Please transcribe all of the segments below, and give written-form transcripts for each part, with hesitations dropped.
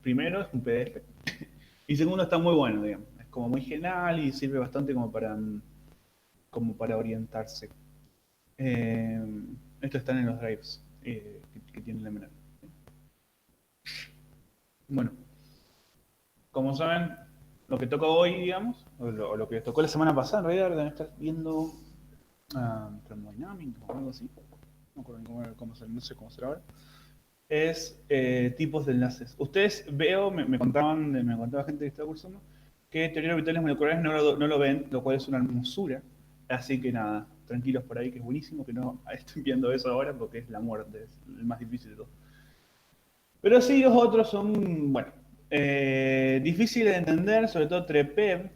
primero, es un PDF. Y segundo, está muy bueno, digamos. Es como muy genial y sirve bastante como para orientarse. Eh, Estos están en los drives que tiene la menor. Bueno, como saben, lo que toca hoy, digamos, o lo que tocó la semana pasada, en realidad deben estar viendo termodinámica o algo así. No, acuerdo no sé cómo será ahora. Es tipos de enlaces. Ustedes veo, me contaba gente que estaba cursando, que teoría de orbitales moleculares no lo ven, lo cual es una hermosura. Así que nada, tranquilos por ahí, que es buenísimo que no estén viendo eso ahora porque es la muerte, es el más difícil de todo. Pero sí, los otros son, bueno, difíciles de entender, sobre todo TREPEB,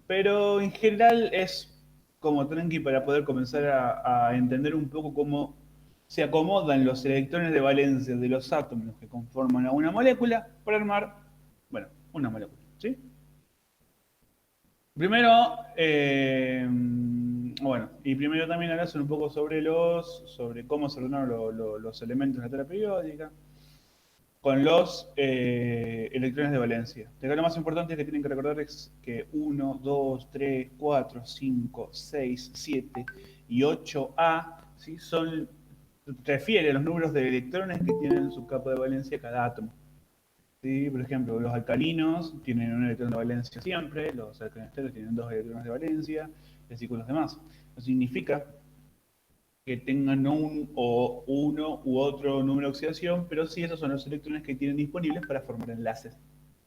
pero en general es como tranqui para poder comenzar a entender un poco cómo se acomodan los electrones de valencia de los átomos que conforman a una molécula para armar, bueno, una molécula, ¿sí? Primero, bueno, y primero también hablas un poco sobre cómo se ordenaron los elementos de la tabla periódica, con los electrones de valencia. De acá lo más importante que tienen que recordar es que 1, 2, 3, 4, 5, 6, 7 y 8A ¿sí? Refiere a los números de electrones que tienen en su capa de valencia cada átomo. ¿Sí? Por ejemplo, los alcalinos tienen un electrón de valencia siempre, los alcanisteros tienen dos electrones de valencia, y así con los demás. Eso significa que tengan o uno u otro número de oxidación, pero sí esos son los electrones que tienen disponibles para formar enlaces.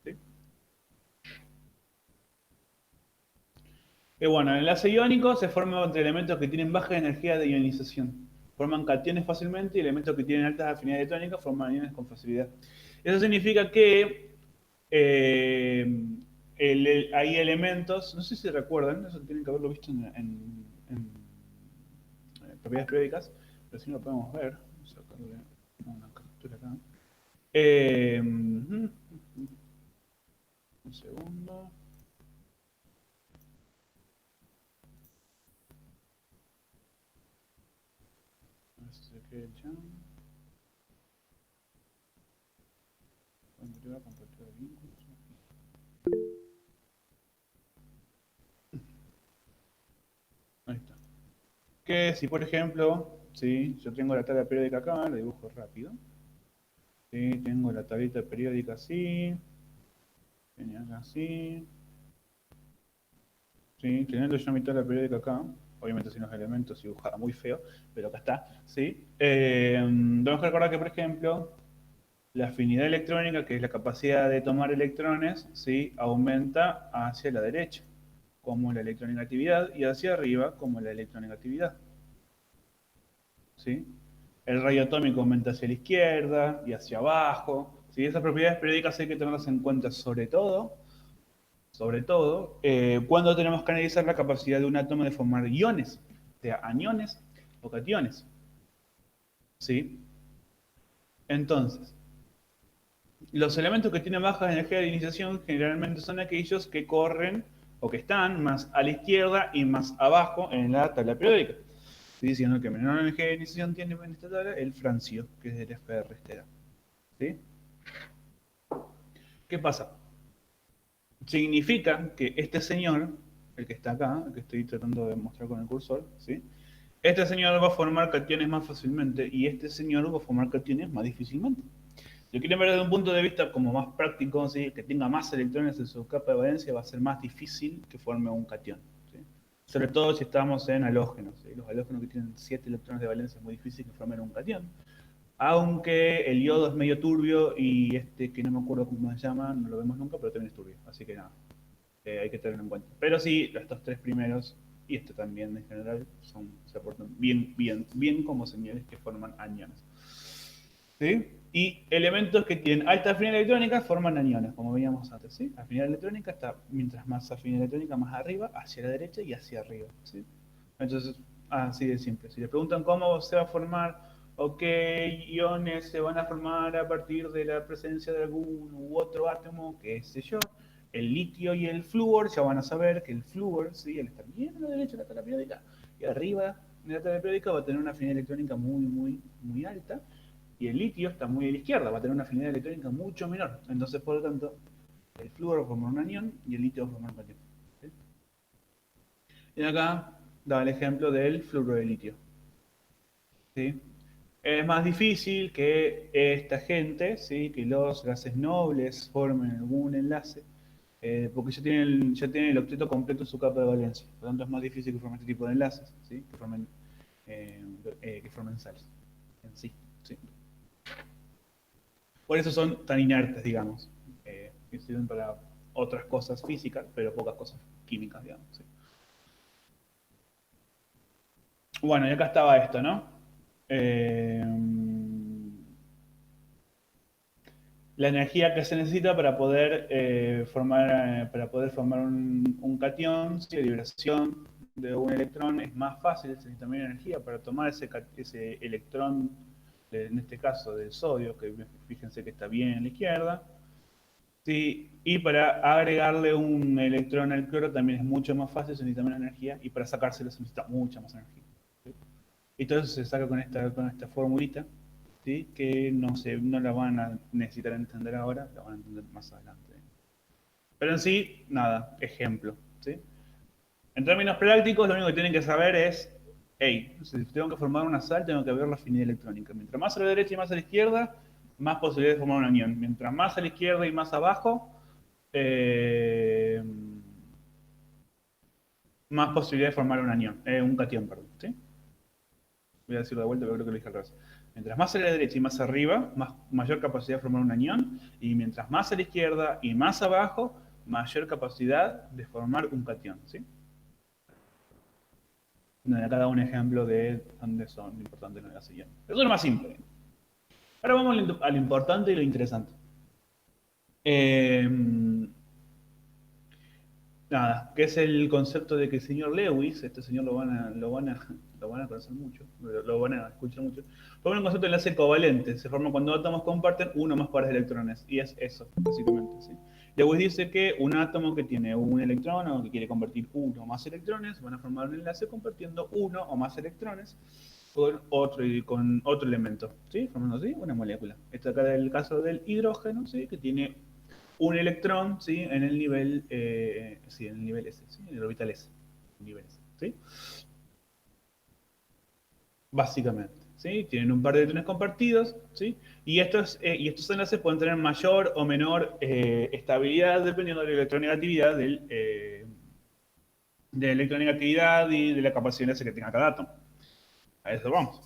¿Sí? Y bueno, el enlace iónico se forma entre elementos que tienen baja energía de ionización. Forman cationes fácilmente y elementos que tienen altas afinidades tónicas forman aniones con facilidad. Eso significa que eh, hay elementos, no sé si recuerdan, eso tienen que haberlo visto en propiedades periódicas, pero si no lo podemos ver. Vamos a sacarle una captura acá. Un segundo. Este que ya. Compartir vínculos. Ahí está. Que si, por ejemplo, ¿sí? Yo tengo la tabla periódica acá, la dibujo rápido. ¿Sí? Tengo la tablita periódica así. Tenía acá así. ¿Sí? Teniendo yo mi tabla periódica acá. Obviamente sin los elementos dibujada muy feo, pero acá está. ¿Sí? Tenemos que recordar que, por ejemplo, la afinidad electrónica, que es la capacidad de tomar electrones, ¿sí? Aumenta hacia la derecha, como la electronegatividad, y hacia arriba, como la electronegatividad. ¿Sí? El rayo atómico aumenta hacia la izquierda y hacia abajo. ¿Sí? Esas propiedades periódicas hay que tenerlas en cuenta sobre todo, cuando tenemos que analizar la capacidad de un átomo de formar iones, o sea, aniones o cationes. ¿Sí? Entonces, los elementos que tienen baja energía de iniciación generalmente son aquellos que corren o que están más a la izquierda y más abajo en la tabla periódica. Estoy diciendo que menor energía de iniciación tiene en esta tabla el francio, que es del FR estera. ¿Sí? ¿Qué pasa? Significa que este señor, el que está acá, el que estoy tratando de mostrar con el cursor, ¿sí? Este señor va a formar cationes más fácilmente y este señor va a formar cationes más difícilmente. Si quieren ver desde un punto de vista como más práctico, ¿sí? Que tenga más electrones en su capa de valencia, va a ser más difícil que forme un cation. ¿Sí? Sobre todo si estamos en halógenos. ¿Sí? Los halógenos que tienen 7 electrones de valencia es muy difícil que formen un cation. Aunque el yodo es medio turbio y este que no me acuerdo cómo se llama, no lo vemos nunca, pero también es turbio. Así que nada, hay que tenerlo en cuenta. Pero sí, estos tres primeros y este también en general se aportan bien como señales que forman aniones. ¿Sí? Y elementos que tienen alta afinidad electrónica forman aniones, como veíamos antes. ¿Sí? Afinidad electrónica está, mientras más afinidad electrónica, más arriba, hacia la derecha y hacia arriba. ¿Sí? Entonces, así de simple. Si le preguntan cómo se va a formar o qué iones se van a formar a partir de la presencia de algún u otro átomo, qué sé yo, el litio y el flúor, ya van a saber que el flúor, ¿sí? Al estar bien a la derecha de la tabla periódica y arriba de la tabla periódica va a tener una afinidad electrónica muy alta Y el litio está muy a la izquierda, va a tener una afinidad electrónica mucho menor. Entonces, por lo tanto, el flúor va a formar un anión y el litio va a formar un catión. ¿Sí? Y acá da el ejemplo del fluoruro de litio. ¿Sí? Es más difícil que esta gente, ¿sí? Que los gases nobles formen algún enlace, porque ya tienen el octeto completo en su capa de valencia. Por lo tanto, es más difícil que formen este tipo de enlaces, ¿sí? Que formen sales en sí. ¿Sí? Por eso son tan inertes, digamos. Que sirven para otras cosas físicas, pero pocas cosas químicas, digamos. ¿Sí? Bueno, y acá estaba esto, ¿no? Eh, la energía que se necesita para poder formar un catión, ¿sí? La liberación de un electrón es más fácil, se necesita menos energía para tomar ese electrón, en este caso del sodio, que fíjense que está bien en la izquierda, ¿sí? Y para agregarle un electrón al cloro también es mucho más fácil, se necesita menos energía, y para sacárselo se necesita mucha más energía. ¿Sí? Y todo eso se saca con esta formulita, ¿sí? Que no la van a necesitar entender ahora, la van a entender más adelante. Pero en sí, nada, ejemplo. ¿Sí? En términos prácticos, lo único que tienen que saber es, hey, si tengo que formar una sal, tengo que ver la afinidad electrónica. Mientras más a la derecha y más a la izquierda, más posibilidades de formar un anión. Mientras más a la izquierda y más abajo, eh, más posibilidades de formar un anión, un catión, perdón. ¿Sí? Voy a decirlo de vuelta, pero creo que lo dije al revés. Mientras más a la derecha y más arriba, mayor capacidad de formar un anión, y mientras más a la izquierda y más abajo, mayor capacidad de formar un catión. ¿Sí? Acá da un ejemplo de dónde son importantes en la siguiente. Eso es lo más simple. Ahora vamos a lo importante y lo interesante. Eh, Nada, que es el concepto de que el señor Lewis, este señor lo van a conocer mucho, lo van a escuchar mucho, forma un concepto de enlace covalente, se forma cuando átomos comparten uno o más pares de electrones, y es eso, básicamente. ¿Sí? Lewis dice que un átomo que tiene un electrón o que quiere convertir uno o más electrones, van a formar un enlace compartiendo uno o más electrones con otro elemento, ¿sí? Formando así una molécula. Esto acá es el caso del hidrógeno, ¿sí? Que tiene un electrón, ¿sí? En el nivel, sí, en el nivel S, ¿sí? En el orbital S, nivel S, ¿sí? Básicamente, ¿sí? Tienen un par de electrones compartidos, ¿sí? Y estos enlaces pueden tener mayor o menor estabilidad dependiendo de la electronegatividad de la electronegatividad y de la capacidad de enlace que tenga cada átomo. A eso vamos.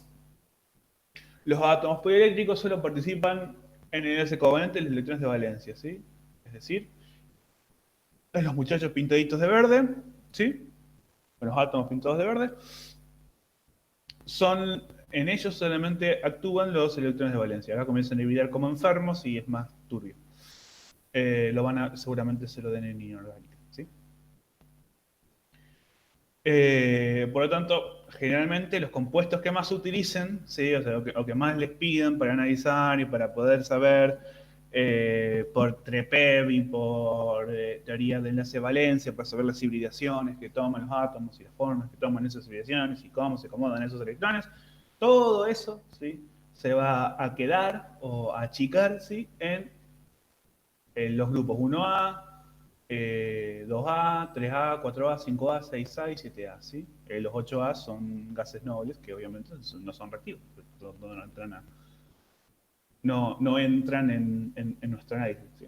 Los átomos polieléctricos solo participan en el enlace covalente de los electrones de valencia, ¿sí? Es decir, los muchachos pintaditos de verde, ¿sí? Los átomos pintados de verde, en ellos solamente actúan los electrones de valencia. Acá comienzan a dividir como enfermos y es más turbio. Seguramente se lo den en inorgánica, ¿sí? Por lo tanto, generalmente los compuestos que más se utilicen, ¿sí? O sea, o que más les piden para analizar y para poder saber por TREPEV y por teoría de enlace de valencia, para saber las hibridaciones que toman los átomos y las formas que toman esas hibridaciones y cómo se acomodan esos electrones, todo eso, ¿sí? Se va a quedar o a achicar, ¿sí? En los grupos 1A, 2A, 3A, 4A, 5A, 6A y 7A. ¿Sí? Los 8A son gases nobles que obviamente no son reactivos, no entran en nuestro análisis. ¿Sí?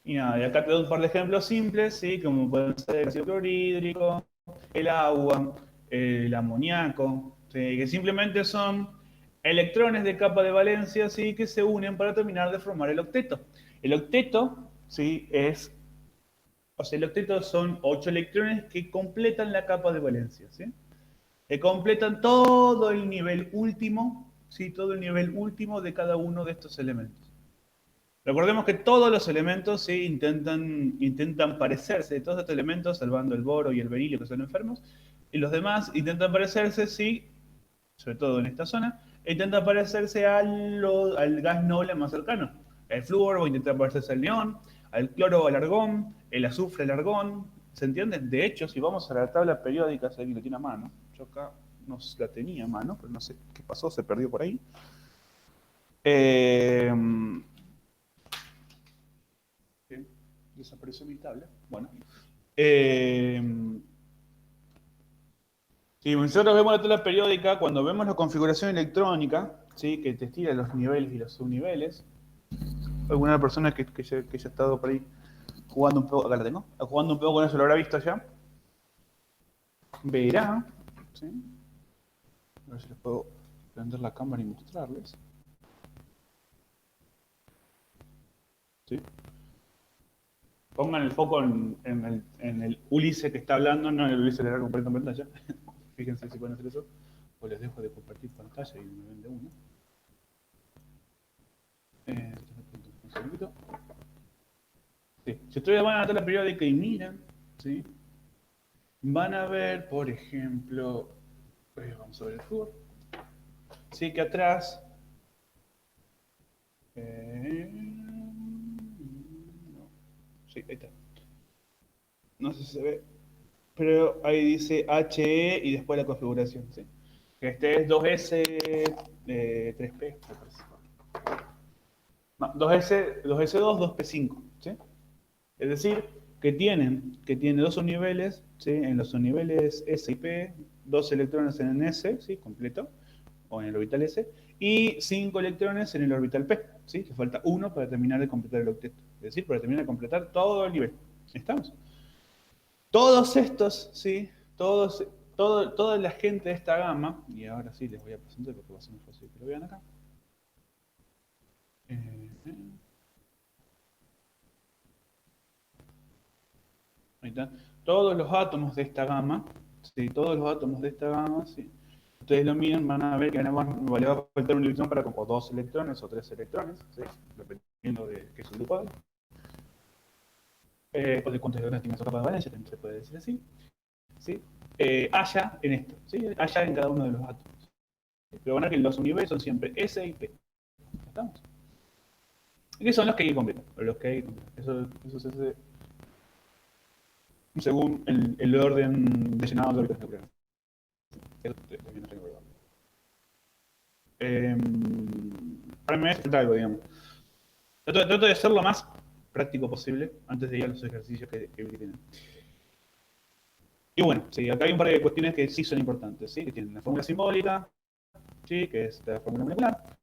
Y nada, y acá te doy un par de ejemplos simples, ¿sí? Como pueden ser el ácido clorhídrico, el agua, el amoníaco, ¿sí? Que simplemente son electrones de capa de valencia, ¿sí? Que se unen para terminar de formar el octeto. El octeto, ¿sí? El octeto son 8 electrones que completan la capa de valencia, ¿sí? Que completan todo el nivel último, ¿sí? Todo el nivel último de cada uno de estos elementos. Recordemos que todos los elementos, ¿sí? intentan parecerse, todos estos elementos, salvando el boro y el berilio que son enfermos, y los demás intentan parecerse, ¿sí? Sobre todo en esta zona, intentan parecerse al gas noble más cercano. El flúor va a intentar parecerse al neón, al cloro al argón, el azufre al argón, ¿se entiende? De hecho, si vamos a la tabla periódica, si alguien la tiene a mano, yo acá no la tenía a mano, pero no sé qué pasó, se perdió por ahí. Eh, Bien, desapareció mi tabla. Bueno. Eh, si nosotros vemos la tabla periódica, cuando vemos la configuración electrónica, ¿sí? Que te tira los niveles y los subniveles, alguna persona que ya ha estado por ahí jugando un poco, acá la tengo, jugando un poco con eso lo habrá visto ya, verá, ¿sí? A ver si les puedo prender la cámara y mostrarles, ¿sí? Pongan el foco en el Ulises que está hablando, no en el Ulises que está compartiendo pantalla. Fíjense si pueden hacer eso. O les dejo de compartir pantalla y me ven de uno. Un segundito. Sí. Si ustedes van a la tabla periódica y miran, ¿sí? Van a ver, por ejemplo, vamos a ver el fútbol. Sí, que atrás. No. Sí, ahí está. No sé si se ve, pero ahí dice HE y después la configuración, ¿sí? Este es 2S, 3P, me parece. No, 2S2, 2P5, ¿sí? Es decir, que tiene dos subniveles, ¿sí? En los subniveles S y P, dos electrones en el S, ¿sí? Completo, o en el orbital S, y 5 electrones en el orbital P, ¿sí? Que falta uno para terminar de completar el octeto. Es decir, para terminar de completar todo el nivel. ¿Estamos? Todos estos, ¿sí? Toda la gente de esta gama, y ahora sí les voy a presentar porque va a ser muy fácil que lo vean acá. Eh, Ahí está. Todos los átomos de esta gama, ¿sí? Todos los átomos de esta gama, ¿sí? Ustedes lo miran, van a ver que le va a faltar un electrón para como dos electrones o tres electrones, ¿sí? Dependiendo de qué es el grupo. O de cuántos electrones tiene su capa de valencia, también se puede decir así. ¿Sí? Haya en esto, ¿sí? Haya en cada uno de los átomos. Pero van a ver que los universos son siempre S y P. ¿Estamos? ¿Qué son los que hay que completar? Los que hay que completar. Eso se hace según el orden de llenado de órbitas nucleares. Eso también es recordado. Eh, para mí me algo, digamos. Trato de ser lo más práctico posible antes de ir a los ejercicios que tienen. Y bueno, sí, acá hay un par de cuestiones que sí son importantes, ¿sí? Que tienen la fórmula simbólica, ¿sí? Que es la fórmula molecular,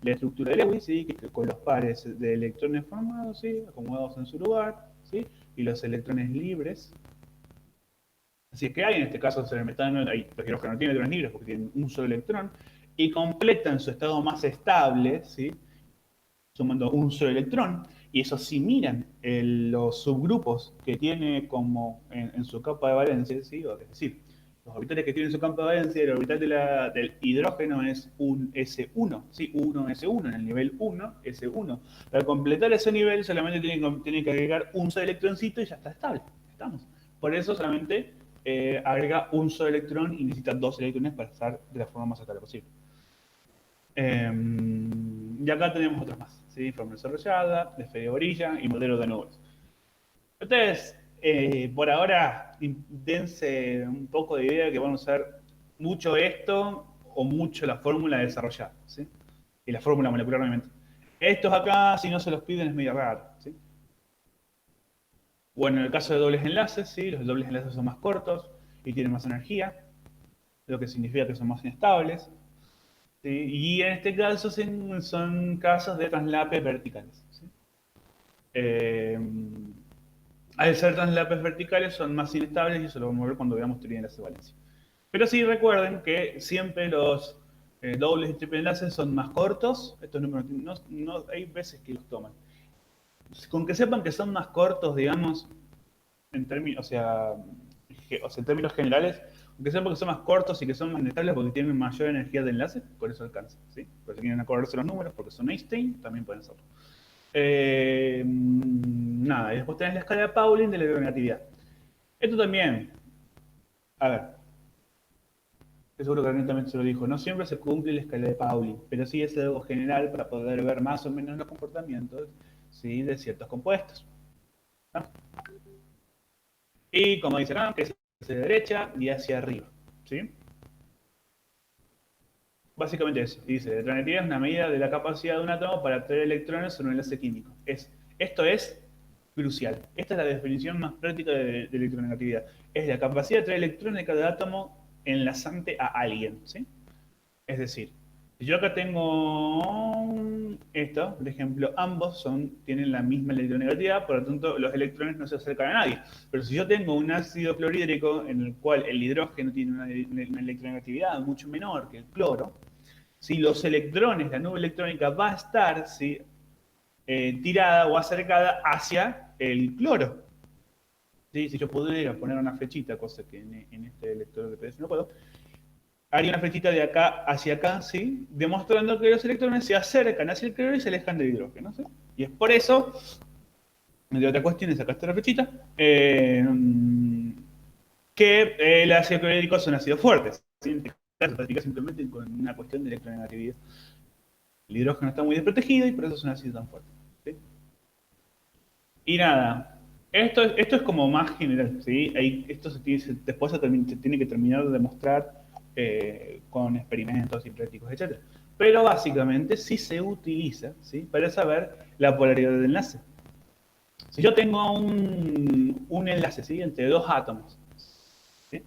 la estructura de Lewis, ¿sí? Que con los pares de electrones formados, ¿sí? Acomodados en su lugar, ¿sí? Y los electrones libres. Así es que hay en este caso en el metano, hay los que no tienen electrones libres porque tienen un solo electrón y completan su estado más estable, ¿sí? Sumando un solo electrón, y eso si miran los subgrupos que tiene como en su capa de valencia, ¿sí? Es decir, los orbitales que tienen su campo de valencia, el orbital del hidrógeno es un S1, ¿sí? 1S1, en el nivel 1, S1. Para completar ese nivel solamente tiene que agregar un solo electroncito y ya está estable. ¿Estamos? Por eso solamente agrega un solo electrón y necesita dos electrones para estar de la forma más estable posible. Y acá tenemos otras más, ¿sí? Forma desarrollada, despegue de orilla y modelo de nubes. Entonces, por ahora, dense un poco de idea que van a usar mucho esto o mucho la fórmula desarrollada, ¿sí? Y la fórmula molecular, obviamente. Estos acá, si no se los piden, es medio raro, ¿sí? Bueno, en el caso de dobles enlaces, ¿sí? Los dobles enlaces son más cortos y tienen más energía, lo que significa que son más inestables. ¿Sí? Y en este caso son casos de traslapes verticales. ¿Sí? Eh, Al ser traslapes verticales son más inestables y eso lo vamos a ver cuando veamos teoría de enlace de valencia. Pero sí recuerden que siempre los dobles y triple enlaces son más cortos. Estos números no hay veces que los toman. Con que sepan que son más cortos, digamos, en términos, en términos generales, aunque sepan que son más cortos y que son más inestables porque tienen mayor energía de enlace, por eso alcanza. ¿Sí? Pero si quieren acordarse los números, porque son Einstein, también pueden serlo. Nada, y después tenés la escala de Pauling de la electronegatividad. Esto también, a ver, seguro que René también se lo dijo, no siempre se cumple la escala de Pauling, pero sí es algo general para poder ver más o menos los comportamientos, ¿sí? De ciertos compuestos. ¿No? Y como dice acá, que es hacia la derecha y hacia arriba. ¿Sí? básicamente eso. Dice, la electronegatividad es una medida de la capacidad de un átomo para atraer electrones en un enlace químico. Esto es crucial. Esta es la definición más práctica de electronegatividad. Es la capacidad de atraer electrones de cada átomo enlazante a alguien, ¿sí? Es decir, si yo acá tengo esto, por ejemplo, ambos tienen la misma electronegatividad, por lo tanto los electrones no se acercan a nadie. Pero si yo tengo un ácido clorhídrico en el cual el hidrógeno tiene una electronegatividad mucho menor que el cloro, si los electrones, la nube electrónica va a estar tirada o acercada hacia el cloro. ¿Sí? Si yo pudiera poner una flechita, cosa que en este lector de PDF no puedo, haría una flechita de acá hacia acá, ¿sí? Demostrando que los electrones se acercan hacia el cloro y se alejan del hidrógeno, ¿sí? Y es por eso, entre otras cuestiones, acá está la flechita, que el ácido clorhídrico son ácidos fuertes, ¿sí? En este caso se practica simplemente con una cuestión de electronegatividad. El hidrógeno está muy desprotegido y por eso es un ácido tan fuerte, ¿sí? Y nada, esto es como más general, ¿sí? Esto después se tiene que terminar de demostrar con experimentos y prácticos, etc. Pero básicamente sí se utiliza, ¿sí? Para saber la polaridad del enlace. Si yo tengo un enlace, ¿sí? Entre dos átomos, ¿sí?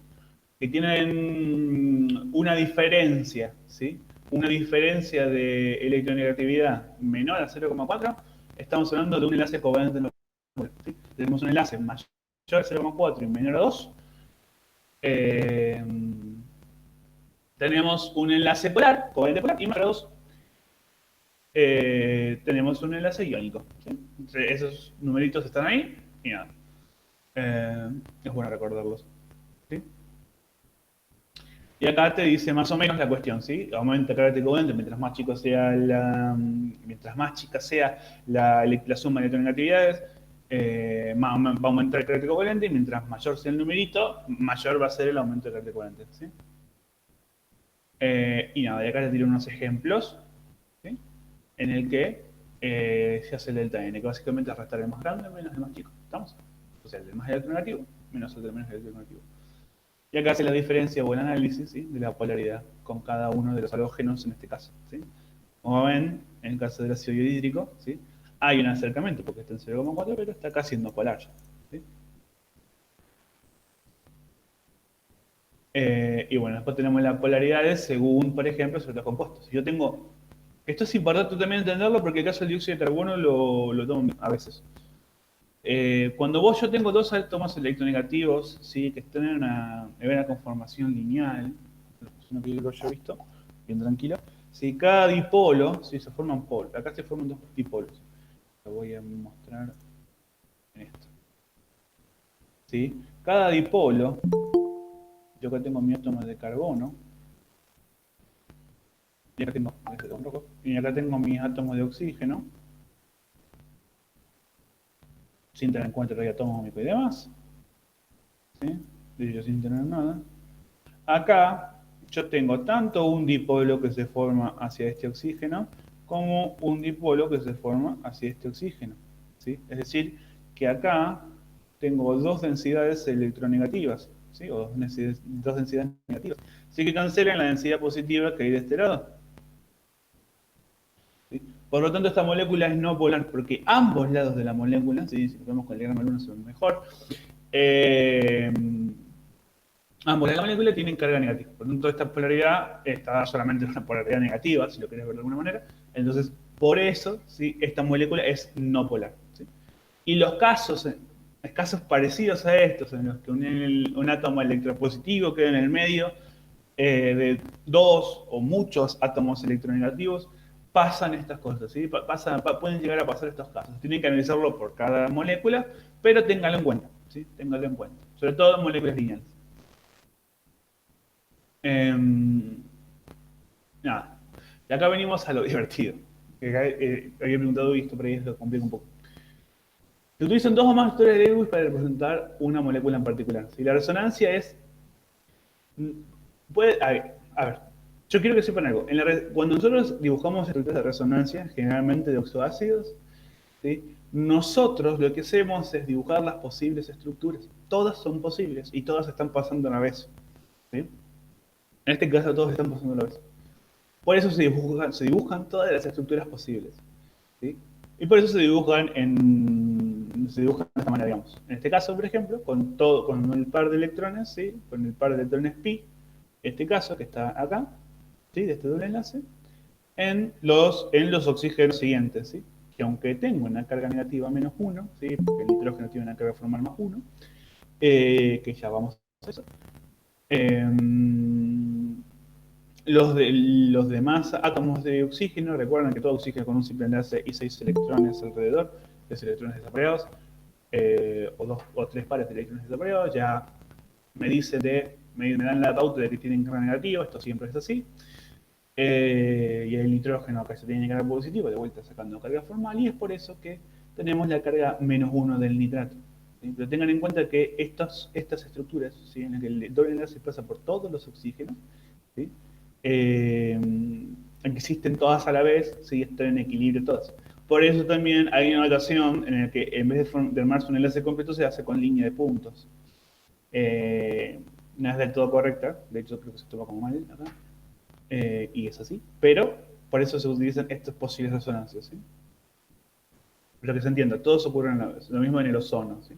Que tienen una diferencia, ¿sí? Una diferencia de electronegatividad menor a 0,4, estamos hablando de un enlace covalente. ¿Sí? Tenemos un enlace mayor a 0,4 y menor a 2. Tenemos un enlace polar, covalente polar, y mayor a 2 tenemos un enlace iónico. ¿Sí? Esos numeritos están ahí y nada. Es bueno recordarlos. ¿Sí? Y acá te dice más o menos la cuestión, ¿sí? Aumenta el carácter covalente mientras más chico sea mientras más chica sea la suma de electronegatividades, va a aumentar el carácter covalente y mientras mayor sea el numerito, mayor va a ser el aumento del carácter covalente, ¿sí? Y nada, y acá te tiro unos ejemplos, ¿sí? En el que se hace el delta n, que básicamente es restar el más grande menos el más chico, ¿estamos? O sea, el del más electronegativo menos el del menos electronegativo. Y acá hace la diferencia o el análisis, ¿sí? De la polaridad con cada uno de los halógenos en este caso, ¿sí? Como ven, en el caso del ácido hídrico, ¿sí? Hay un acercamiento porque está en 0,4, pero está acá siendo polar ya, ¿sí? Y bueno, después tenemos las polaridades según, por ejemplo, ciertos compuestos. Si yo tengo... Esto es importante también entenderlo porque el caso del dióxido de carbono lo tomo a veces. Cuando yo tengo dos átomos electronegativos, ¿sí? Que están en una conformación lineal, es una que yo he visto, bien tranquilo, si cada dipolo, si se forman polos, acá se forman dos dipolos, lo voy a mostrar en esto. ¿Sí? Cada dipolo, yo acá tengo mi átomo de carbono, y acá tengo mis átomos de oxígeno, sin tener en cuenta el atómico y demás, ¿sí? De ellos sin tener nada. Acá yo tengo tanto un dipolo que se forma hacia este oxígeno como un dipolo que se forma hacia este oxígeno, ¿sí? Es decir, que acá tengo dos densidades electronegativas, ¿sí? O dos densidades negativas. Así que cancelan la densidad positiva que hay de este lado, ¿sí? Por lo tanto, esta molécula es no polar porque ambos lados de la molécula, ¿sí? Si lo vemos con el diagrama luna se ve mejor, ambos de la molécula tienen carga negativa. Por lo tanto, esta polaridad está solamente en una polaridad negativa, si lo querés ver de alguna manera. Entonces, por eso, ¿sí? Esta molécula es no polar, ¿sí? Y los casos parecidos a estos, en los que un átomo electropositivo queda en el medio de dos o muchos átomos electronegativos, pasan estas cosas, ¿sí? Pueden llegar a pasar estos casos. Tienen que analizarlo por cada molécula, pero ténganlo en cuenta, ¿sí? Ténganlo en cuenta. Sobre todo en moléculas lineales. Nada. Y acá venimos a lo divertido. Que acá, había preguntado y esto por ahí lo complica un poco. Se utilizan dos o más vectores de Lewis para representar una molécula en particular. Si la resonancia es... a ver, yo quiero que sepan algo. Cuando nosotros dibujamos estructuras de resonancia, generalmente de oxoácidos, ¿sí? Nosotros lo que hacemos es dibujar las posibles estructuras. Todas son posibles y todas están pasando a la vez, ¿sí? En este caso todos están pasando a la vez. Por eso se dibujan todas las estructuras posibles, ¿sí? Y por eso se dibujan de esta manera, digamos. En este caso, por ejemplo, con el par de electrones, ¿sí? Con el par de electrones pi, este caso que está acá, ¿sí? De este doble enlace, en los oxígenos siguientes, ¿sí? Que aunque tengo una carga negativa menos 1, ¿sí? Porque el nitrógeno tiene una carga formal más 1, que ya vamos a eso. Eh, los demás átomos de oxígeno, recuerden que todo oxígeno con un simple enlace y 6 electrones alrededor, 3 electrones desapareados, o 2 o 3 pares de electrones desapareados, ya me dan la pauta de que tienen carga negativa, esto siempre es así. Y el nitrógeno acá se tiene carga positiva, de vuelta sacando carga formal, y es por eso que tenemos la carga menos 1 del nitrato. ¿Sí? Pero tengan en cuenta que estas estructuras, ¿sí? En las que el doble enlace pasa por todos los oxígenos, ¿sí? eh, existen todas a la vez, ¿sí? Están en equilibrio todas. Por eso también hay una notación en la que en vez de armarse un enlace completo se hace con línea de puntos. No es del todo correcta, de hecho creo que se toma como mal acá, y es así, pero por eso se utilizan estas posibles resonancias, ¿sí? Lo que se entienda, todos ocurren a la vez. Lo mismo en el ozono, ¿sí?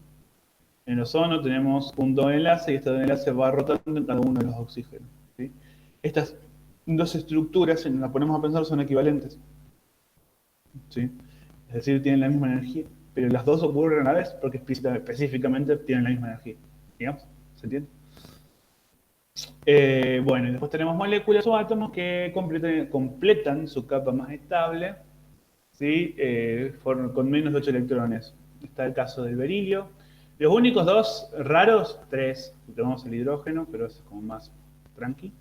En el ozono tenemos un doble enlace y este doble enlace va rotando en cada uno de los oxígenos, ¿sí? Estas dos estructuras, si nos las ponemos a pensar, son equivalentes, ¿sí? Es decir, tienen la misma energía, pero las dos ocurren a la vez porque específicamente tienen la misma energía. ¿Digamos? ¿Se entiende? Bueno, y después tenemos moléculas o átomos que completan su capa más estable, ¿sí? Con menos de 8 electrones. Está el caso del berilio. Los únicos dos raros, tres, tenemos el hidrógeno, pero eso es como más tranqui.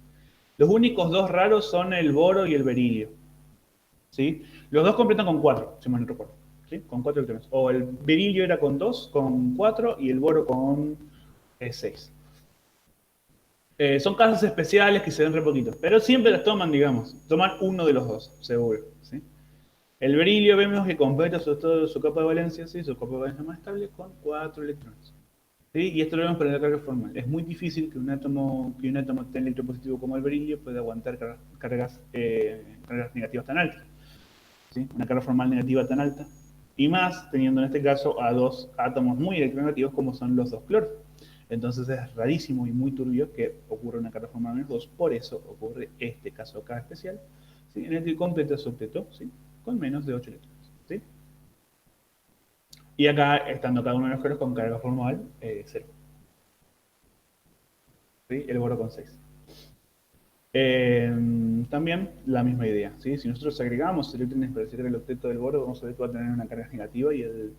Los únicos dos raros son el boro y el berilio, ¿sí? Los dos completan con 4, si mal no recuerdo, ¿sí? Con 4 electrones. O el berilio era con 2, con 4, y el boro con 6. Son casos especiales que se ven re poquitos, pero siempre las toman, digamos. Toman uno de los dos, seguro, ¿sí? El berilio vemos que completa su capa de valencia, ¿sí? Su capa de valencia más estable con 4 electrones. ¿Sí? Y esto lo vemos para la carga formal. Es muy difícil que un átomo tan electropositivo como el berilio pueda aguantar cargas negativas tan altas, ¿sí? Una carga formal negativa tan alta. Y más teniendo en este caso a dos átomos muy electronegativos como son los dos cloros. Entonces es rarísimo y muy turbio que ocurra una carga formal menos 2. Por eso ocurre este caso acá especial, ¿sí? En el que completa su octeto, ¿sí? Con menos de 8 electrones, ¿sí? Y acá, estando cada uno de los cloros con carga formal 0. ¿Sí? El boro con 6. También la misma idea, ¿sí? Si nosotros agregamos electrones para sacar el octeto del boro, vamos a ver que va a tener una carga negativa y el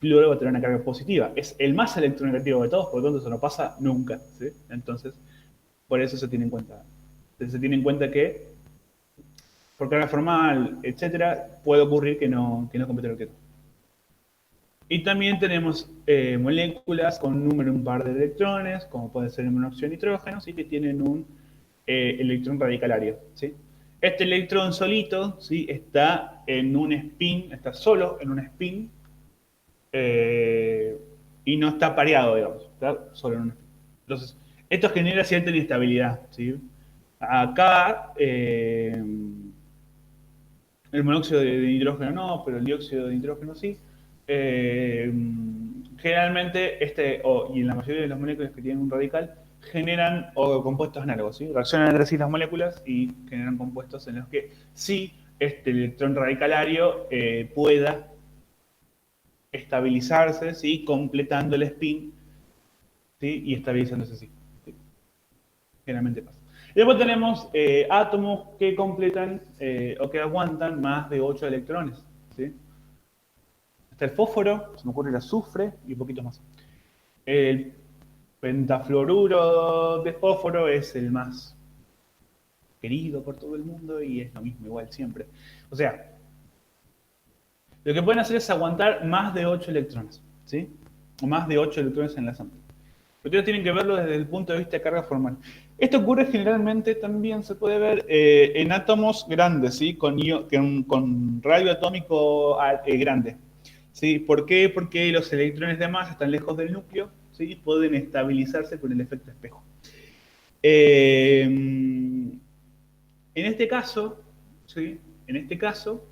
fluoro va a tener una carga positiva. Es el más electronegativo de todos, por lo tanto eso no pasa nunca, ¿sí? Entonces, por eso se tiene en cuenta. Se tiene en cuenta que por carga formal, etcétera, puede ocurrir que no complete el octeto. Y también tenemos moléculas con un número impar de electrones, como puede ser el monóxido de nitrógeno, ¿sí? Que tienen un electrón radicalario, ¿sí? Este electrón solito, ¿sí? Está en un spin, está solo en un spin, eh, y no está pareado, digamos, está solo en un spin. Entonces, esto genera cierta inestabilidad, ¿sí? Acá, el monóxido de nitrógeno no, pero el dióxido de nitrógeno sí. Eh, Generalmente, y en la mayoría de las moléculas que tienen un radical, generan compuestos análogos, ¿sí? Reaccionan entre sí las moléculas y generan compuestos en los que sí este electrón radicalario pueda estabilizarse, ¿sí? Completando el spin, ¿sí? Y estabilizándose así, ¿sí? Generalmente pasa. Y después tenemos átomos que completan o que aguantan más de 8 electrones, ¿sí? Está el fósforo, se me ocurre el azufre y un poquito más. El pentafluoruro de fósforo es el más querido por todo el mundo y es lo mismo igual siempre. O sea, lo que pueden hacer es aguantar más de 8 electrones, ¿sí? O más de 8 electrones enlazando. Ustedes tienen que verlo desde el punto de vista de carga formal. Esto ocurre generalmente, también se puede ver en átomos grandes, ¿sí? Con radio atómico grande. ¿Sí? ¿Por qué? Porque los electrones de más están lejos del núcleo, ¿sí? Pueden estabilizarse con el efecto espejo. En este caso, ¿sí? En este caso,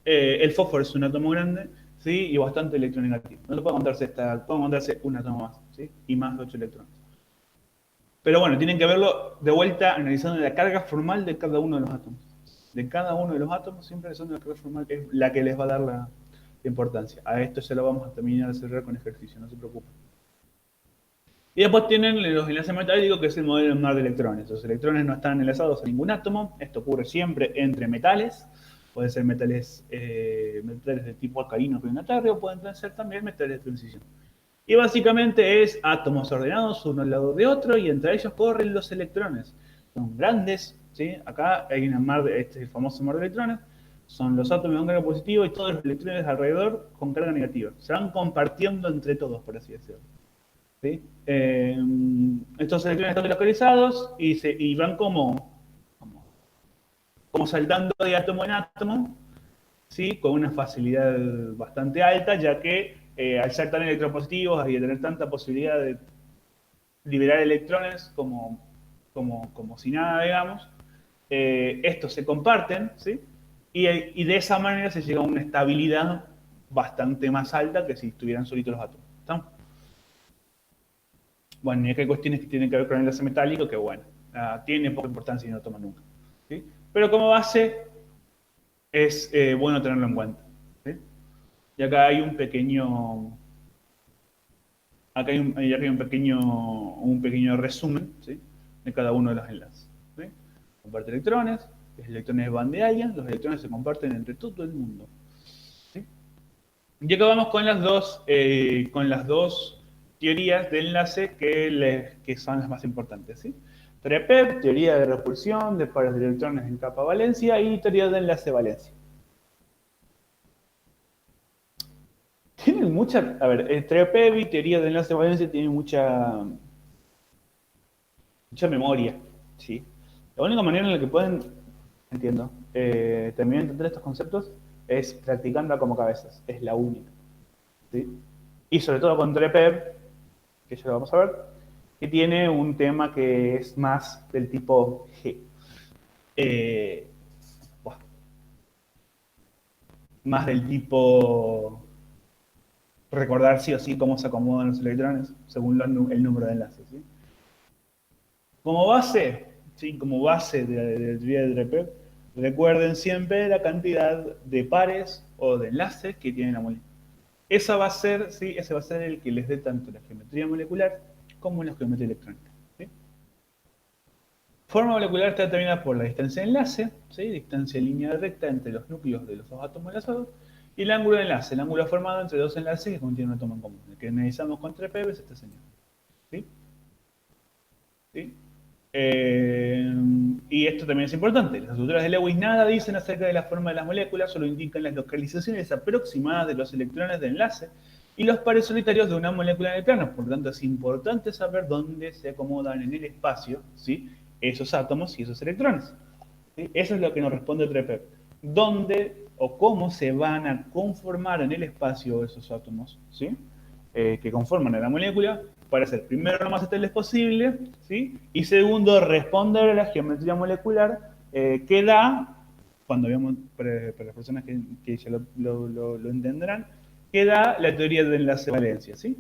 el fósforo es un átomo grande, ¿sí? Y bastante electronegativo. No puede encontrarse un átomo más, ¿sí? Y más de 8 electrones. Pero bueno, tienen que verlo de vuelta analizando la carga formal de cada uno de los átomos. De cada uno de los átomos, siempre son la carga formal, que es la que les va a dar la importancia. A esto ya lo vamos a terminar de cerrar con ejercicio, no se preocupen. Y después tienen los enlaces metálicos, que es el modelo en mar de electrones. Los electrones no están enlazados a ningún átomo. Esto ocurre siempre entre metales. Pueden ser metales de tipo alcalino con natrio, o pueden ser también metales de transición. Y básicamente es átomos ordenados uno al lado de otro y entre ellos corren los electrones. Son grandes, ¿sí? Acá hay una mar de, este famoso mar de electrones. Son los átomos con carga positiva y todos los electrones alrededor con carga negativa. Se van compartiendo entre todos, por así decirlo. ¿Sí? Estos electrones están localizados y van como saltando de átomo en átomo, ¿sí? Con una facilidad bastante alta, ya que al ser tan electropositivos y de tener tanta posibilidad de liberar electrones como si nada, digamos, estos se comparten, ¿sí? Y de esa manera se llega a una estabilidad bastante más alta que si estuvieran solitos los átomos. ¿Está? Bueno, y acá hay cuestiones que tienen que ver con el enlace metálico, que bueno, tiene poca importancia y no toma nunca. ¿Sí? Pero como base es bueno tenerlo en cuenta. ¿Sí? Y acá hay un pequeño resumen, ¿sí? De cada uno de los enlaces. ¿Sí? Comparte electrones, los electrones van de alguien, los electrones se comparten entre todo el mundo. ¿Sí? Y acabamos con las dos teorías de enlace que son las más importantes. ¿Sí? TREPEP, teoría de repulsión de pares de electrones en capa valencia, y teoría de enlace valencia. Tienen mucha, a ver, TREPEP y teoría de enlace valencia tienen mucha memoria. ¿Sí? La única manera en la que pueden, entiendo, terminar de entender estos conceptos es practicando como cabezas. Es la única. ¿Sí? Y sobre todo con TREPEP, que ya lo vamos a ver, que tiene un tema que es más del tipo G. Eh, buah, más del tipo recordar sí o sí cómo se acomodan los electrones según el número de enlaces. ¿Sí? Como base, ¿sí? Como base de la teoría de TREPEP, recuerden siempre la cantidad de pares o de enlaces que tiene la molécula. Ese va a ser el que les dé tanto la geometría molecular como la geometría electrónica. ¿Sí? Forma molecular está determinada por la distancia de enlace, ¿sí? Distancia en línea recta entre los núcleos de los dos átomos enlazados, y el ángulo de enlace, el ángulo formado entre dos enlaces que contienen un átomo en común. El que analizamos con TREPEP es este señal. ¿Sí? ¿Sí? Y esto también es importante. Las estructuras de Lewis nada dicen acerca de la forma de las moléculas, solo indican las localizaciones aproximadas de los electrones de enlace y los pares solitarios de una molécula en el plano. Por lo tanto, es importante saber dónde se acomodan en el espacio, ¿sí? Esos átomos y esos electrones. ¿Sí? Eso es lo que nos responde TREPEP. ¿Dónde o cómo se van a conformar en el espacio esos átomos, ¿sí? Que conforman a la molécula, para ser primero lo más estables posible, ¿sí? Y segundo, responder a la geometría molecular que da, cuando veamos para las personas que ya lo entenderán, que da la teoría de enlace valencia, ¿sí?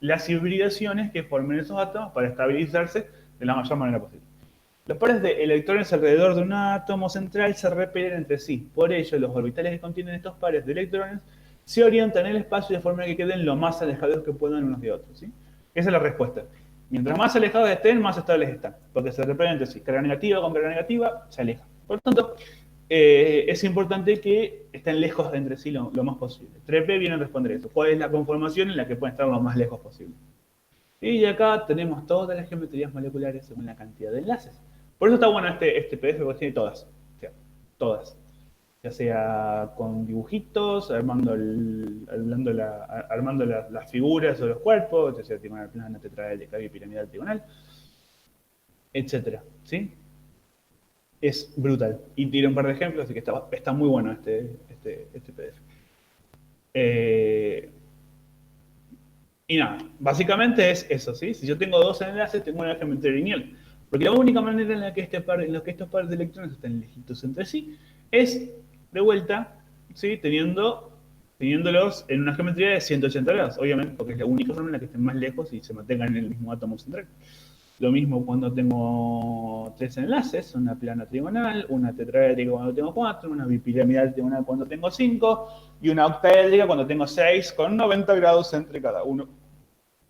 Las hibridaciones que formen esos átomos para estabilizarse de la mayor manera posible. Los pares de electrones alrededor de un átomo central se repelen entre sí. Por ello, los orbitales que contienen estos pares de electrones se orientan en el espacio de forma que queden lo más alejados que puedan unos de otros. ¿Sí? Esa es la respuesta. Mientras más alejados estén, más estables están. Porque se repelen entre sí. Carga negativa con carga negativa se aleja. Por lo tanto, es importante que estén lejos de entre sí lo más posible. TREPEP viene a responder eso. ¿Cuál es la conformación en la que pueden estar lo más lejos posible? Y acá tenemos todas las geometrías moleculares según la cantidad de enlaces. Por eso está bueno este PDF, porque tiene todas. O sea, todas. Ya sea con dibujitos, armando las figuras o los cuerpos, ya sea diagonal plana, tetraedral, decadio, piramidal, diagonal, etcétera. ¿Sí? Es brutal. Y tiré un par de ejemplos, así que está muy bueno este PDF. Y nada, básicamente es eso, ¿sí? Si yo tengo dos enlaces, tengo una geometría lineal. Porque la única manera en la que, en la que estos pares de electrones están lejitos entre sí es, de vuelta, ¿sí? Teniéndolos en una geometría de 180 grados, obviamente, porque es la única forma en la que estén más lejos y se mantengan en el mismo átomo central. Lo mismo cuando tengo tres enlaces, una plana trigonal, una tetraédrica cuando tengo cuatro, una bipiramidal trigonal cuando tengo cinco, y una octaédrica cuando tengo seis, con 90 grados entre cada uno,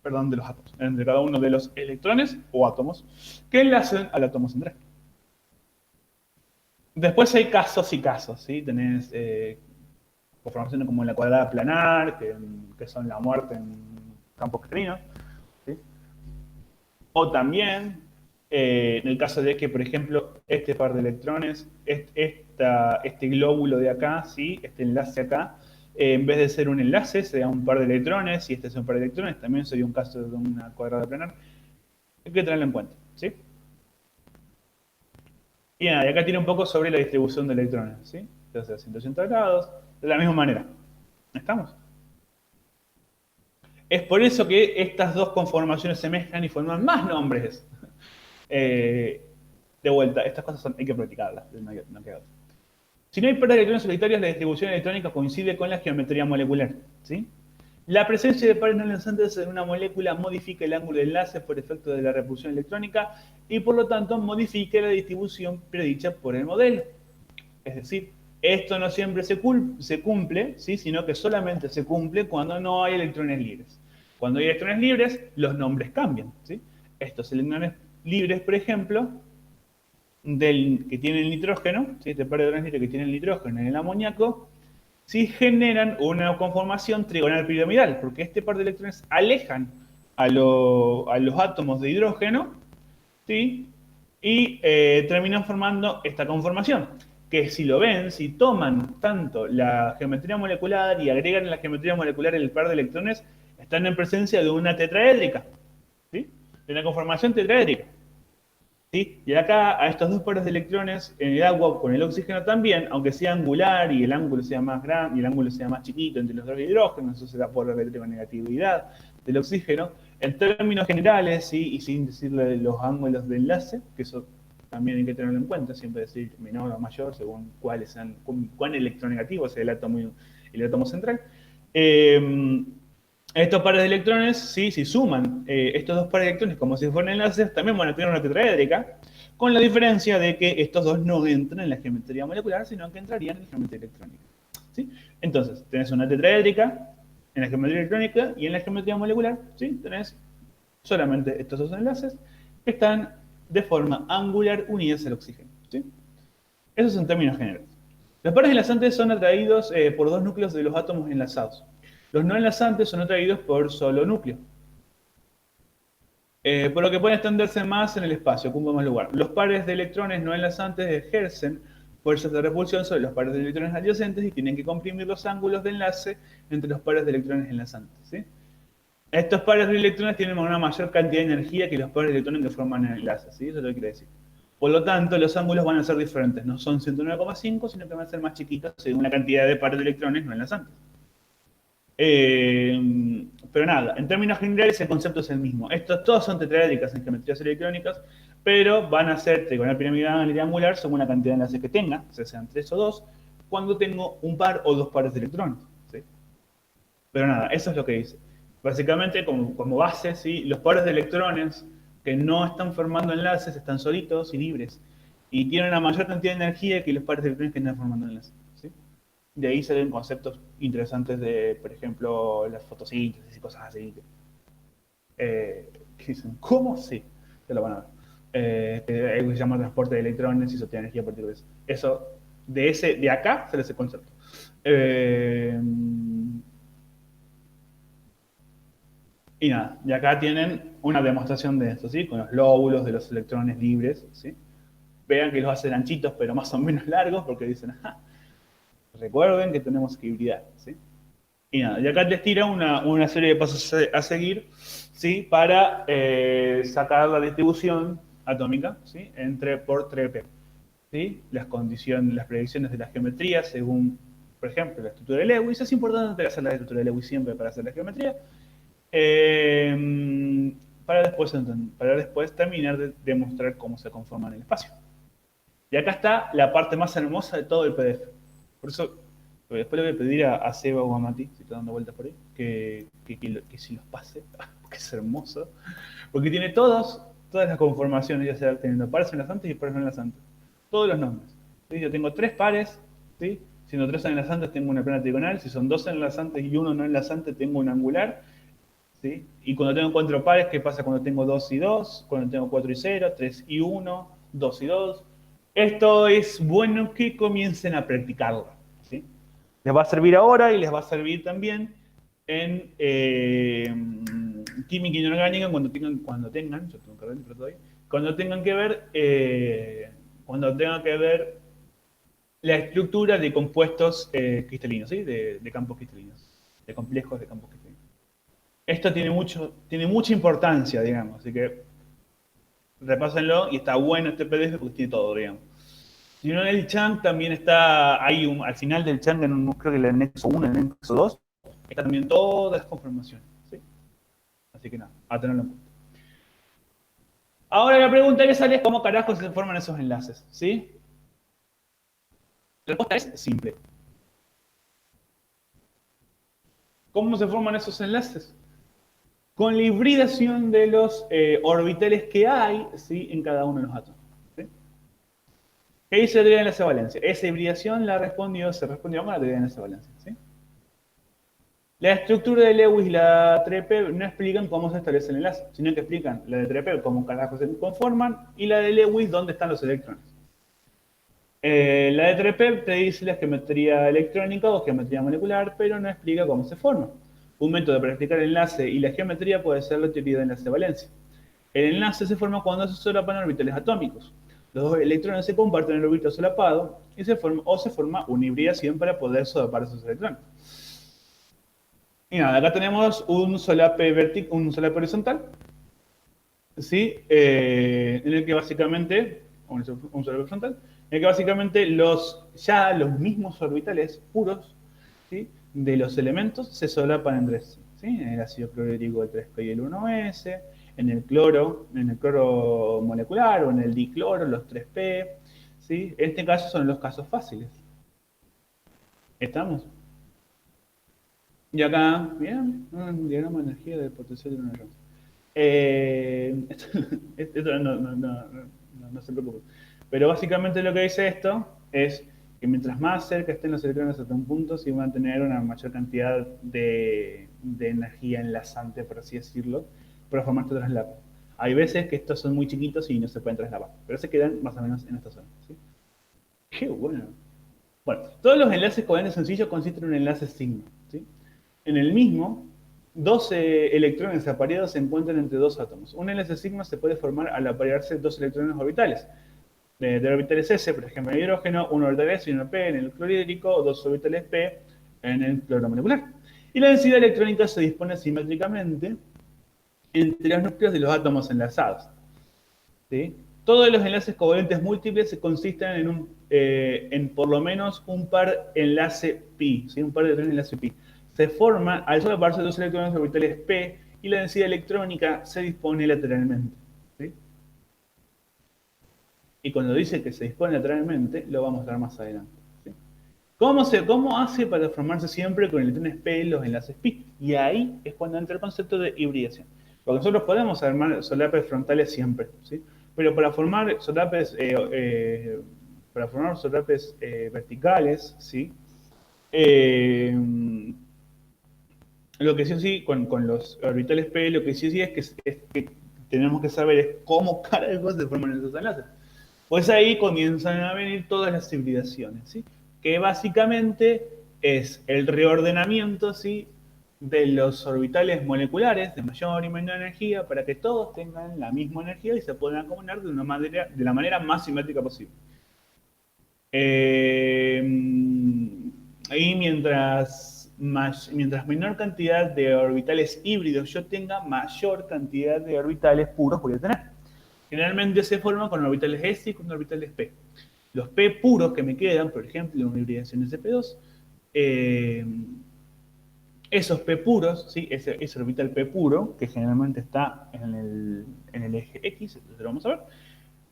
perdón, de los átomos, entre cada uno de los electrones o átomos que enlacen al átomo central. Después hay casos y casos, ¿sí? Tenés conformaciones como la cuadrada planar, que son la muerte en campos cristalinos, ¿sí? O también, en el caso de que, por ejemplo, este par de electrones, este glóbulo de acá, ¿sí? Este enlace acá, en vez de ser un enlace, sea un par de electrones, y este es un par de electrones, también sería un caso de una cuadrada planar. Hay que tenerlo en cuenta, ¿sí? Y nada, y acá tiene un poco sobre la distribución de electrones, ¿sí? Entonces, 180 grados, de la misma manera. ¿Estamos? Es por eso que estas dos conformaciones se mezclan y forman más nombres. Eh, de vuelta, estas cosas hay que practicarlas, no queda otra. Si no hay pares de electrones solitarios, la distribución electrónica coincide con la geometría molecular, ¿sí? La presencia de pares no enlazantes en una molécula modifica el ángulo de enlace por efecto de la repulsión electrónica y por lo tanto modifica la distribución predicha por el modelo. Es decir, esto no siempre se cumple, ¿sí? Sino que solamente se cumple cuando no hay electrones libres. Cuando hay electrones libres, los nombres cambian, ¿sí? Estos electrones libres, por ejemplo, que tiene el nitrógeno, ¿sí? Este par de electrones libres que tiene el nitrógeno en el amoníaco, sí generan una conformación trigonal piramidal, porque este par de electrones alejan a los átomos de hidrógeno, ¿sí? Y terminan formando esta conformación, que si lo ven, si toman tanto la geometría molecular y agregan la geometría molecular el par de electrones, están en presencia de una tetraédrica, ¿sí? De una conformación tetraédrica. ¿Sí? Y acá a estos dos pares de electrones en el agua con el oxígeno también, aunque sea angular y el ángulo sea más grande y el ángulo sea más chiquito entre los dos hidrógenos, eso se da por la electronegatividad del oxígeno, en términos generales, ¿sí? Y sin decirle los ángulos de enlace, que eso también hay que tenerlo en cuenta, siempre decir menor o mayor según cuán electronegativo sea el átomo central. Estos pares de electrones, ¿sí? Si suman estos dos pares de electrones como si fueran enlaces, también van a tener una tetraédrica, con la diferencia de que estos dos no entran en la geometría molecular, sino que entrarían en la geometría electrónica, ¿sí? Entonces, tenés una tetraédrica en la geometría electrónica y en la geometría molecular, ¿sí? Tenés solamente estos dos enlaces que están de forma angular unidas al oxígeno, ¿sí? Eso es en términos generales. Los pares enlazantes son atraídos por dos núcleos de los átomos enlazados. Los no enlazantes son atraídos por solo núcleo, por lo que pueden extenderse más en el espacio, ocupan más lugar. Los pares de electrones no enlazantes ejercen fuerzas de repulsión sobre los pares de electrones adyacentes y tienen que comprimir los ángulos de enlace entre los pares de electrones enlazantes, ¿sí? Estos pares de electrones tienen una mayor cantidad de energía que los pares de electrones que forman el enlace, ¿sí? Eso es lo que quiere decir. Por lo tanto, los ángulos van a ser diferentes. No son 109,5, sino que van a ser más chiquitos según la cantidad de pares de electrones no enlazantes. Pero nada, en términos generales el concepto es el mismo. Estos todos son tetraédricas en geometrías electrónicas, pero van a ser trigonal piramidal y triangular según la cantidad de enlaces que tenga, o sea, sean 3 o 2, cuando tengo un par o dos pares de electrones, ¿sí? Pero nada, eso es lo que dice. Básicamente, como base, ¿sí? Los pares de electrones que no están formando enlaces están solitos y libres, y tienen una mayor cantidad de energía que los pares de electrones que están formando enlaces, ¿sí? De ahí salen conceptos interesantes de, por ejemplo, la fotosíntesis y cosas así. Que dicen, ¿cómo? Sí, te lo van a ver. Que se llama transporte de electrones y eso tiene energía a partir de eso. Eso, de acá sale ese concepto. Y nada, y acá tienen una demostración de esto, ¿sí? Con los lóbulos de los electrones libres, ¿sí? Vean que los hacen anchitos, pero más o menos largos, porque dicen, ajá, recuerden que tenemos que hibridar, ¿sí? Y nada, y acá les tira una serie de pasos a seguir, ¿sí? Para sacar la distribución atómica, ¿sí? Por 3P, ¿sí? Las condiciones, las predicciones de la geometría según, por ejemplo, la estructura de Lewis. Es importante hacer la estructura de Lewis siempre para hacer la geometría. para después terminar de demostrar cómo se conforman el espacio. Y acá está la parte más hermosa de todo el PDF. Por eso, después le voy a pedir a Seba o a Mati, si está dando vueltas por ahí, que si los pase, porque es hermoso. Porque tiene todas las conformaciones, ya sea teniendo pares enlazantes y pares no enlazantes. Todos los nombres. ¿Sí? Yo tengo 3 pares, ¿sí? Siendo 3 enlazantes tengo una plana trigonal, si son 2 enlazantes y 1 no enlazante tengo un angular. ¿Sí? Y cuando tengo 4 pares, ¿qué pasa cuando tengo 2 y 2? Cuando tengo 4 y 0, 3 y 1, 2 y 2. Esto es bueno que comiencen a practicarlo. ¿Sí? Les va a servir ahora y les va a servir también en química inorgánica cuando tengan que ver la estructura de compuestos cristalinos, ¿sí? De campos cristalinos, de complejos de campos cristalinos. Esto tiene mucha importancia, digamos, así que repásenlo y está bueno este PDF porque tiene todo, digamos. Si no, en el Chang también está, al final del Chang, creo que en el anexo 1, en el anexo 2, está también todas las conformaciones, ¿sí? Así que nada, a tenerlo en cuenta. Ahora la pregunta que sale es cómo carajo se forman esos enlaces, ¿sí? La respuesta es simple. ¿Cómo se forman esos enlaces? Con la hibridación de los orbitales que hay, ¿sí? En cada uno de los átomos. ¿Sí? ¿Qué dice la teoría de enlace valencia? Esa hibridación se respondió con la teoría de enlace valencia, ¿sí? La estructura de Lewis y la Trepe no explican cómo se establece el enlace, sino que explican la de Trepe cómo carajo se conforman y la de Lewis dónde están los electrones. La de Trepe te dice la geometría electrónica o geometría molecular, pero no explica cómo se forma. Un método para explicar el enlace y la geometría puede ser la teoría de enlace de valencia. El enlace se forma cuando se solapan orbitales atómicos. Los dos electrones se comparten en el orbito solapado y se forma una hibridación para poder solapar esos electrones. Y nada, acá tenemos un solape horizontal, ¿sí? En el que básicamente, un solape horizontal, en el que básicamente los mismos orbitales puros, ¿sí? De los elementos se solapan entre sí, ¿sí? En el ácido clorhídrico el 3P y el 1S, en el cloro molecular o en el dicloro los 3P, ¿sí? En este caso son los casos fáciles. ¿Estamos? Y acá, miren, un diagrama de energía del potencial de un electrón. Esto no se preocupen. Pero básicamente lo que dice esto es que mientras más cerca estén los electrones hasta un punto, sí van a tener una mayor cantidad de energía enlazante, por así decirlo, para formar este traslapo. Hay veces que estos son muy chiquitos y no se pueden traslapar, pero se quedan más o menos en esta zona. ¿Sí? Qué bueno. Bueno, todos los enlaces covalentes sencillos consisten en un enlace sigma. ¿Sí? En el mismo, 12 electrones apareados se encuentran entre dos átomos. Un enlace sigma se puede formar al aparearse dos electrones orbitales. De orbitales S, por ejemplo, en el hidrógeno, un orbital S y uno P en el clorhídrico, dos orbitales P en el cloro molecular. Y la densidad electrónica se dispone simétricamente entre los núcleos de los átomos enlazados. ¿Sí? Todos los enlaces covalentes múltiples consisten en por lo menos un par enlace pi, ¿sí? Un par de enlace pi. Se forma al solaparse dos electrones orbitales p y la densidad electrónica se dispone lateralmente. ¿Sí? Y cuando dice que se dispone lateralmente, lo vamos a mostrar más adelante. ¿Sí? ¿Cómo hace para formarse siempre con electrones p los enlaces pi? Y ahí es cuando entra el concepto de hibridación. Porque nosotros podemos armar solapes frontales siempre, ¿sí? Pero para formar solapes, verticales, ¿sí? Lo que sí o sí, con los orbitales P, lo que sí o sí es que tenemos que saber es cómo carajos se forman esos enlaces. Pues ahí comienzan a venir todas las hibridaciones, ¿sí? Que básicamente es el reordenamiento, ¿sí? De los orbitales moleculares de mayor y menor energía para que todos tengan la misma energía y se puedan acumular de la manera más simétrica posible. Ahí mientras menor cantidad de orbitales híbridos yo tenga, mayor cantidad de orbitales puros voy a tener. Generalmente se forman con orbitales S y con orbitales P. Los P puros que me quedan, por ejemplo, en una hibridación SP2, Esos P puros, ¿sí? Ese orbital P puro, que generalmente está en el eje X, entonces lo vamos a ver,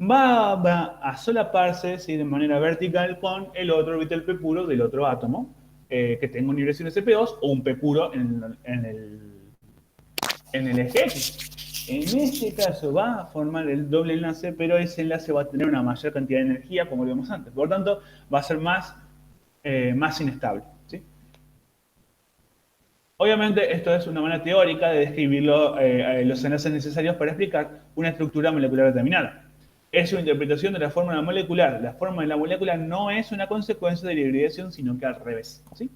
va a solaparse, ¿sí? De manera vertical con el otro orbital P puro del otro átomo, que tenga una vibración sp2 o un P puro en el eje X. En este caso va a formar el doble enlace, pero ese enlace va a tener una mayor cantidad de energía, como lo vimos antes. Por lo tanto, va a ser más inestable, ¿sí? Obviamente, esto es una manera teórica de describir los enlaces necesarios para explicar una estructura molecular determinada. Es una interpretación de la fórmula molecular. La fórmula de la molécula no es una consecuencia de la hibridación, sino que al revés, ¿sí?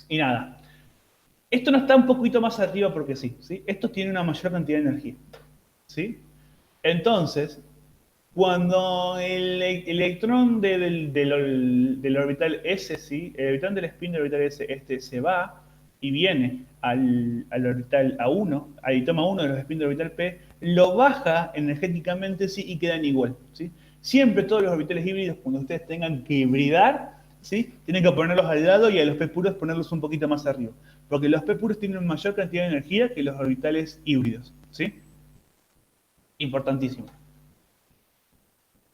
Y nada, esto no está un poquito más arriba porque sí, ¿sí? Esto tiene una mayor cantidad de energía, ¿sí? Entonces, cuando el electrón del orbital S, ¿sí? El electrón del spin del orbital S, se va y viene al orbital A1, ahí toma uno de los spins del orbital P, lo baja energéticamente, ¿sí? Y quedan igual, ¿sí? Siempre todos los orbitales híbridos, cuando ustedes tengan que hibridar, ¿sí? Tienen que ponerlos al lado y a los P puros ponerlos un poquito más arriba, porque los P puros tienen mayor cantidad de energía que los orbitales híbridos, ¿sí? Importantísimo.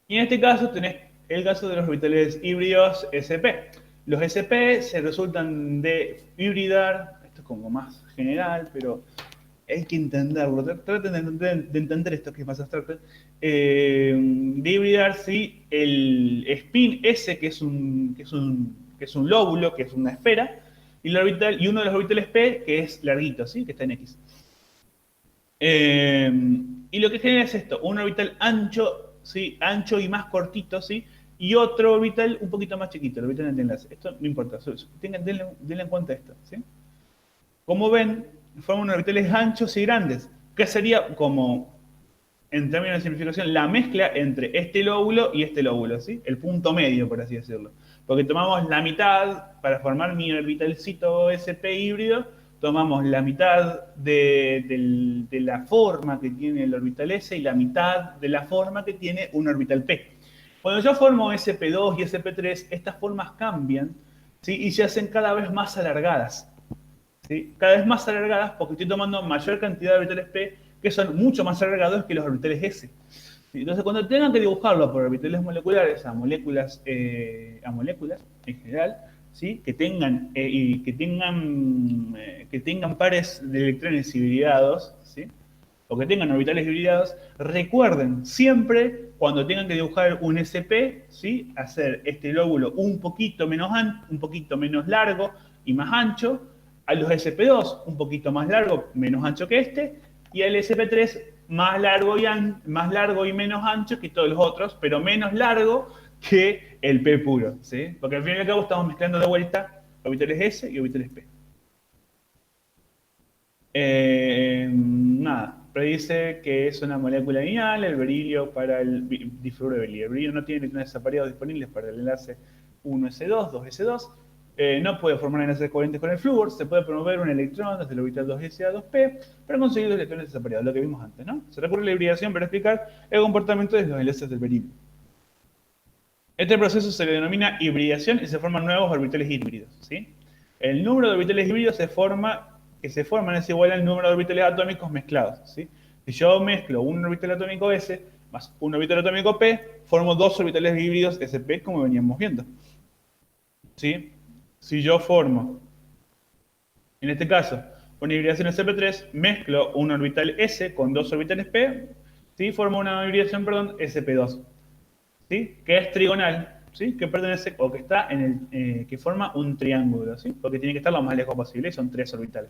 Y en este caso tenés el caso de los orbitales híbridos SP. Los SP se resultan de hibridar, esto es como más general, pero hay que entenderlo. Traten de entender esto que es más abstracto. De hibridar, sí, el spin S, que es un lóbulo, que es una esfera, y, y uno de los orbitales P, que es larguito, ¿sí? Que está en X. Eh, y lo que genera es esto, un orbital ancho, ¿sí? Ancho y más cortito, ¿sí? Y otro orbital un poquito más chiquito, el orbital de enlace. Esto no importa, denle en cuenta esto, ¿sí? Como ven, forman orbitales anchos y grandes, que sería como, en términos de simplificación, la mezcla entre este lóbulo y este lóbulo, ¿sí? El punto medio, por así decirlo. Porque tomamos la mitad para formar mi orbitalcito SP híbrido, tomamos la mitad de la forma que tiene el orbital S y la mitad de la forma que tiene un orbital P. Cuando yo formo SP2 y SP3, estas formas cambian, ¿sí? Y se hacen cada vez más alargadas, ¿sí? Cada vez más alargadas porque estoy tomando mayor cantidad de orbitales P que son mucho más alargados que los orbitales S. Entonces, cuando tengan que dibujarlo por orbitales moleculares a moléculas en general, ¿sí? Que tengan pares de electrones hibridados, ¿sí? O que tengan orbitales hibridados, recuerden siempre cuando tengan que dibujar un SP, ¿sí? Hacer este lóbulo un poquito menos largo y más ancho, a los SP2 un poquito más largo, menos ancho que este, y al SP3 más largo y menos ancho que todos los otros, pero menos largo que el P puro, ¿sí? Porque al fin y al cabo estamos mezclando de vuelta orbitales S y orbitales P. Nada, predice que es una molécula lineal, el berilio para el difluoro de berilio. El berilio no tiene electrones separados disponibles para el enlace 1s2, 2s2. No puede formar enlaces covalentes con el flúor. Se puede promover un electrón desde el orbital 2s a 2p para conseguir los electrones separados, lo que vimos antes, ¿no? Se recurre a la hibridación para explicar el comportamiento de los enlaces del berilio. Este proceso se le denomina hibridación y se forman nuevos orbitales híbridos, ¿sí? El número de orbitales híbridos que se forman es igual al número de orbitales atómicos mezclados, ¿sí? Si yo mezclo un orbital atómico S más un orbital atómico P, formo dos orbitales híbridos SP, como veníamos viendo, ¿sí? Si yo formo, en este caso, una hibridación SP3, mezclo un orbital S con dos orbitales P, ¿sí? Formo una hibridación, perdón, SP2. ¿Sí? Que es trigonal, ¿sí? Que pertenece o que está que forma un triángulo, ¿sí? Porque tiene que estar lo más lejos posible y son tres orbitales.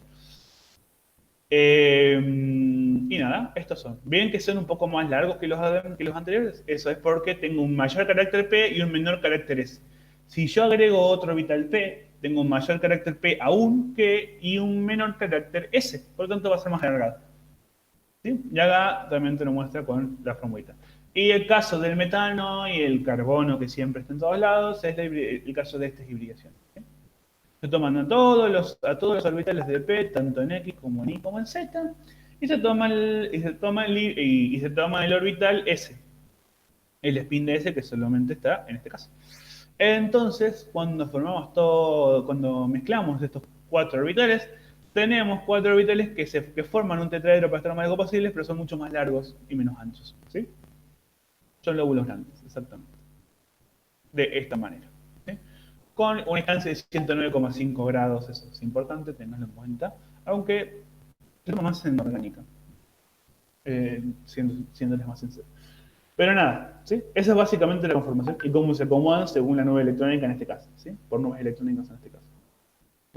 Y nada, estos son. Ven que son un poco más largos que los anteriores. Eso es porque tengo un mayor carácter P y un menor carácter S. Si yo agrego otro orbital P, tengo un mayor carácter P aún y un menor carácter S. Por lo tanto, va a ser más alargado. ¿Sí? Y acá también te lo muestra con la formulita. Y el caso del metano y el carbono, que siempre está en todos lados, es el caso de estas hibridaciones. ¿Sí? Se toman a todos los orbitales de P, tanto en X como en Y como en Z, y se toma el orbital S, el spin de S que solamente está en este caso. Entonces, cuando mezclamos 4 orbitales, tenemos 4 orbitales que forman un tetraedro para estar lo más largos posibles, pero son mucho más largos y menos anchos. ¿Sí? Son lóbulos grandes, exactamente. De esta manera. ¿Sí? Con una distancia de 109,5 grados, eso es importante, tenganlo en cuenta, aunque tenemos más en orgánica, siéndoles más sinceros. Pero nada, ¿sí? Esa es básicamente la conformación y cómo se acomodan según la nube electrónica en este caso, ¿sí? Por nubes electrónicas en este caso.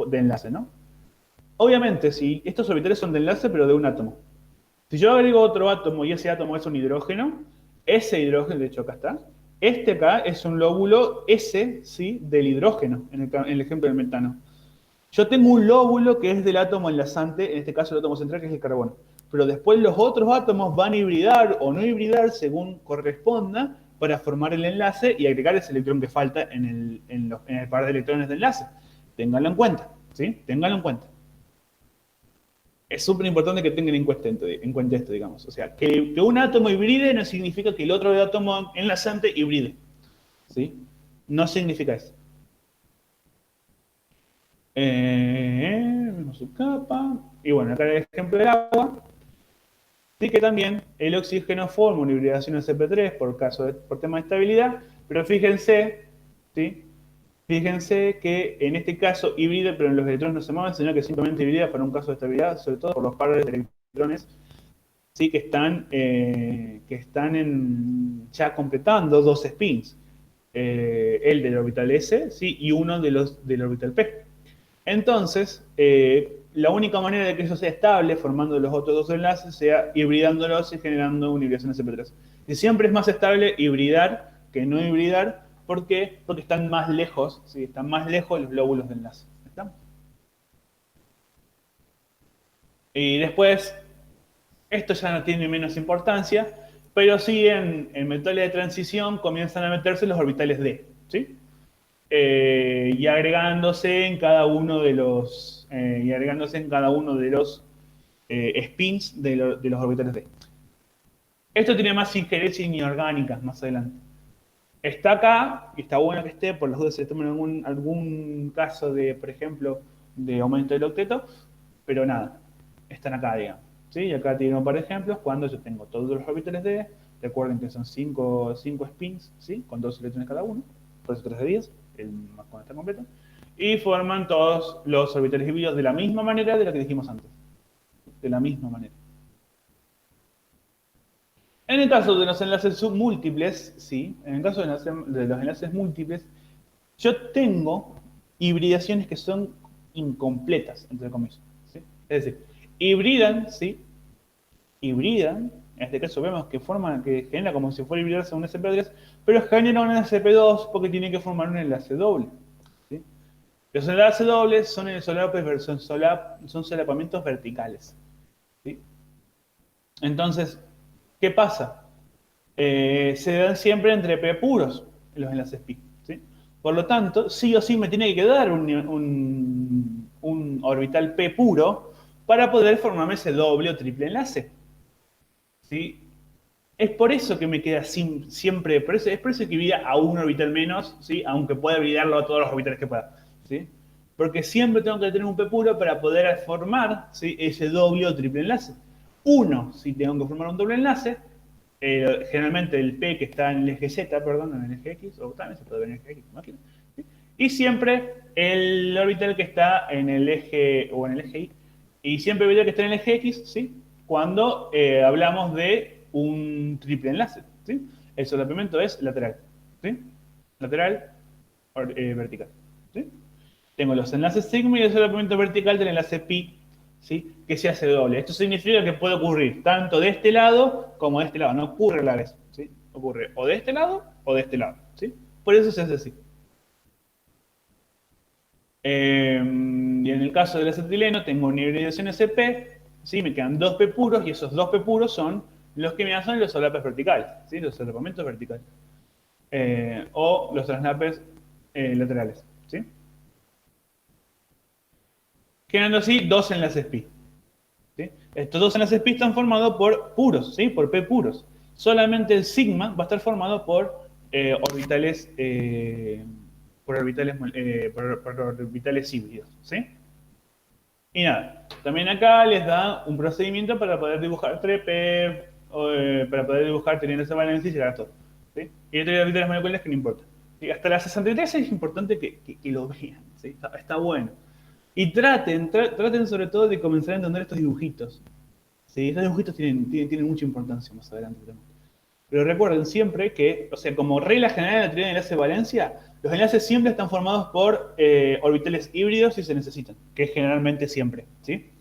De enlace, ¿no? Obviamente, si estos orbitales son de enlace, pero de un átomo. Si yo agrego otro átomo y ese átomo es un hidrógeno, ese hidrógeno, de hecho acá está, este acá es un lóbulo S, ¿sí? Del hidrógeno, en el ejemplo del metano. Yo tengo un lóbulo que es del átomo enlazante, en este caso el átomo central, que es el carbono. Pero después los otros átomos van a hibridar o no hibridar según corresponda para formar el enlace y agregar ese electrón que falta en el par de electrones de enlace. Ténganlo en cuenta, ¿sí? Ténganlo en cuenta. Es súper importante que tengan en cuenta esto, digamos. O sea, que un átomo hibride no significa que el otro átomo enlazante hibride, ¿sí? No significa eso. Vemos su capa. Y bueno, acá el ejemplo del agua. Sí que también el oxígeno forma una hibridación sp3 por tema de estabilidad, pero fíjense, ¿sí? Fíjense que en este caso hibrida, pero en los electrones no se mueven, sino que simplemente hibrida para un caso de estabilidad, sobre todo por los pares de electrones, ¿sí? que están ya completando dos spins. El del orbital S, ¿sí? Y uno del orbital P. Entonces, la única manera de que eso sea estable, formando los otros dos enlaces, sea hibridándolos y generando una hibridación sp3. Y siempre es más estable hibridar que no hibridar. ¿Por qué? Porque están más lejos, ¿sí? Están más lejos los lóbulos de enlace. ¿Está? Y después, esto ya no tiene menos importancia, pero sí en metales de transición comienzan a meterse los orbitales D, ¿sí? Y agregándose en cada uno de los spins de los orbitales D. Esto tiene más injerencias inorgánicas más adelante. Está acá, y está bueno que esté, por las dudas se toma algún caso de, por ejemplo, de aumento del octeto, pero nada, están acá, digamos. ¿Sí? Y acá tienen un par de ejemplos cuando yo tengo todos los orbitales D, recuerden que son 5 spins, ¿sí? Con 2 electrones cada uno, por eso 3 de 10, cuando está completo, y forman todos los orbitales híbridos de la misma manera de lo que dijimos antes. De la misma manera. En el caso de los enlaces submúltiples, sí, en el caso de los enlaces múltiples, yo tengo hibridaciones que son incompletas, entre comillas. ¿Sí? Es decir, hibridan, ¿sí? Hibridan, en este caso vemos que genera como si fuera hibridarse un sp3, pero genera un sp2 porque tiene que formar un enlace doble. ¿Sí? Los enlaces dobles son son solapamientos verticales. ¿Sí? Entonces, ¿qué pasa? Se dan siempre entre P puros los enlaces pi. ¿Sí? Por lo tanto, sí o sí me tiene que quedar un orbital P puro para poder formarme ese doble o triple enlace. ¿Sí? Es por eso que me queda siempre, es por eso que vida a un orbital menos, ¿sí? Aunque pueda bridarlo a todos los orbitales que pueda. ¿Sí? Porque siempre tengo que tener un P puro para poder formar, ¿sí? Ese doble o triple enlace. Uno, si tengo que formar un doble enlace, generalmente el P que está en el eje Z, perdón, en el eje X, o también se puede ver en el eje X, imagino, ¿sí? Y siempre el orbital que está en el eje, o en el eje Y, y siempre el orbital que está en el eje X, ¿sí? Cuando hablamos de un triple enlace, ¿sí? El solapamiento es lateral, ¿sí? Lateral, vertical, ¿sí? Tengo los enlaces sigma y el solapamiento vertical del enlace pi, ¿sí? Que se hace doble. Esto significa que puede ocurrir tanto de este lado como de este lado. No ocurre a la vez, ¿sí? Ocurre o de este lado o de este lado, ¿sí? Por eso se hace así. Y en el caso del acetileno tengo una hibridación SP, ¿sí? Me quedan 2 P puros y esos 2 P puros son los que me hacen los solapes verticales, ¿sí? Los solapamientos verticales. O los traslapes laterales, ¿sí? Generando así dos enlaces pi. ¿Sí? Estos dos enlaces pi están formados por puros, ¿sí? Por P puros. Solamente el sigma va a estar formado por orbitales híbridos, ¿sí? Y nada, también acá les da un procedimiento para poder dibujar trepe, para poder dibujar teniendo esa valencia y llegar a todo. ¿Sí? Y esto de las moléculas que no importa. ¿Sí? Hasta la 63 es importante que lo vean. ¿Sí? Está bueno. Y traten sobre todo de comenzar a entender estos dibujitos. ¿Sí? Estos dibujitos tienen mucha importancia más adelante. Pero recuerden siempre que, o sea, como regla general en la teoría de enlace de valencia, los enlaces siempre están formados por orbitales híbridos si se necesitan, que es generalmente siempre, ¿sí?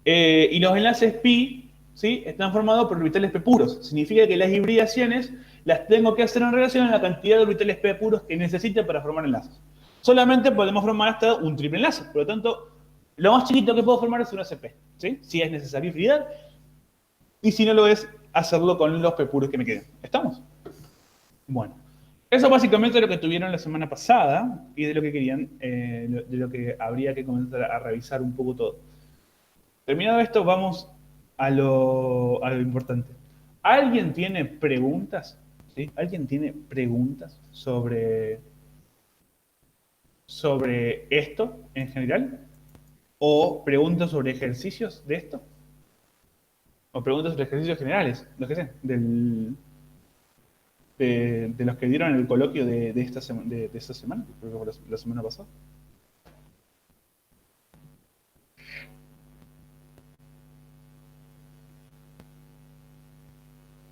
Y los enlaces pi, ¿sí? Están formados por orbitales p puros. Significa que las hibridaciones las tengo que hacer en relación a la cantidad de orbitales p puros que necesite para formar enlaces. Solamente podemos formar hasta un triple enlace. Por lo tanto, lo más chiquito que puedo formar es un SP, ¿sí? Si es necesario hibridar. Y si no lo es, hacerlo con los p puros que me queden. ¿Estamos? Bueno. Eso básicamente es lo que tuvieron la semana pasada y de lo que querían, de lo que habría que comenzar a revisar un poco todo. Terminado esto, vamos a lo importante. ¿Alguien tiene preguntas? ¿Sí? ¿Alguien tiene preguntas sobre esto en general? ¿O preguntas sobre ejercicios de esto? ¿O preguntas sobre ejercicios generales? Lo que sé, de los que dieron el coloquio de esta semana, creo que fue la semana pasada.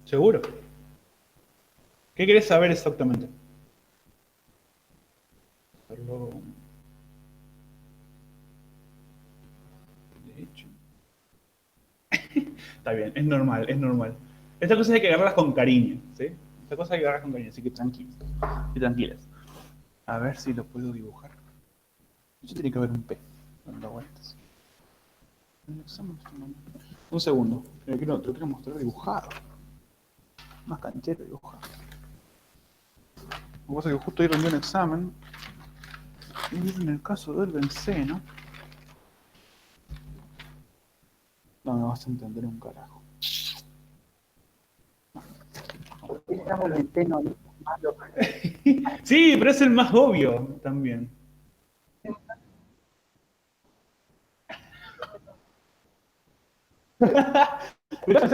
¿Seguro? ¿Qué querés saber exactamente? Hacerlo, de hecho. Está bien, es normal, es normal. Esta cosa hay que agarrarlas con cariño, ¿sí? Esta cosa hay que agarrarlas con cariño, así que tranquilos. Y tranquilas. A ver si lo puedo dibujar. Eso tiene que haber un P dando vueltas. Un segundo. Te lo quiero mostrar dibujado. Más canchero dibujado. Lo que pasa es que justo ahí rendí un examen. Y en el caso del benceno. No me vas a entender un carajo. Estamos el benceno malo. Sí, pero es el más obvio también. Pero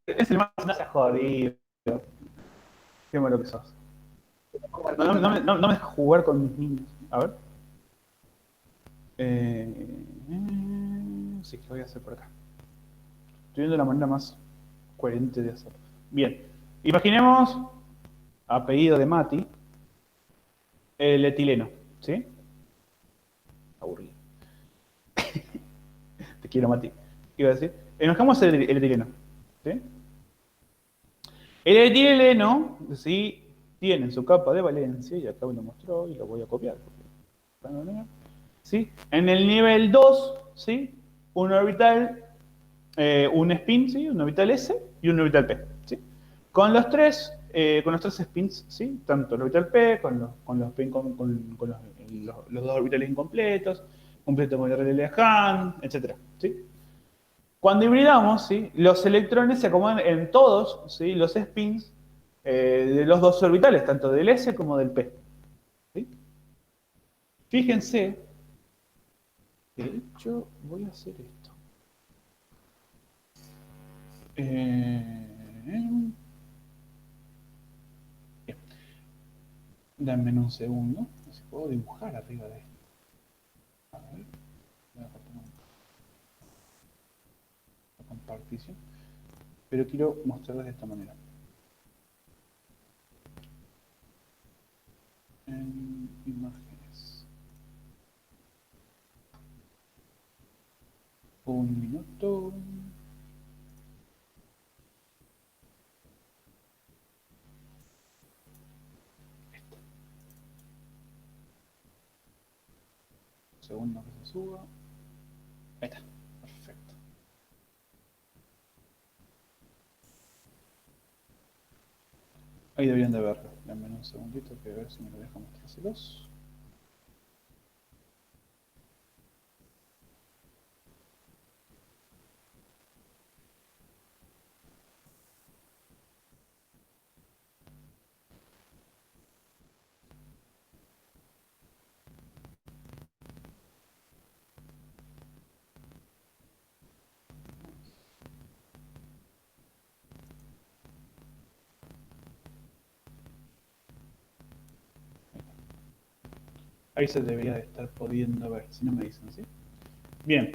es el más no seas jodido. Qué malo que sos. No me dejas jugar con mis niños. A ver. Sí, ¿qué voy a hacer por acá? Estoy viendo la manera más coherente de hacerlo. Bien. Imaginemos, apellido de Mati, el etileno. ¿Sí? Aburrido. Te quiero, Mati. ¿Qué iba a decir? Imaginemos el etileno. ¿Sí? El etileno, ¿sí? Tiene su capa de valencia, y acá me lo mostró y lo voy a copiar. ¿Sí? En el nivel 2, ¿sí? Un orbital, un spin, ¿sí? Un orbital S y un orbital P. ¿Sí? Con los tres spins, ¿sí? Tanto el orbital P, con los dos orbitales incompletos, completo con el RL de Hahn, etc. ¿Sí? Cuando hibridamos, ¿sí? Los electrones se acomodan en todos, ¿sí? Los spins de los dos orbitales, tanto del S como del P. ¿Sí? Fíjense, de hecho, voy a hacer esto. Bien. Dame un segundo, si puedo dibujar arriba de esto. A ver, voy a cortar la compartición. Pero quiero mostrarles de esta manera. En imágenes. Un minuto. Un segundo que se suba. Ahí está. Perfecto. Ahí deberían de verlo. Dame un segundito que a ver si me lo deja mostrárselos. Ahí se debería de estar pudiendo ver, si no me dicen, ¿sí? Bien.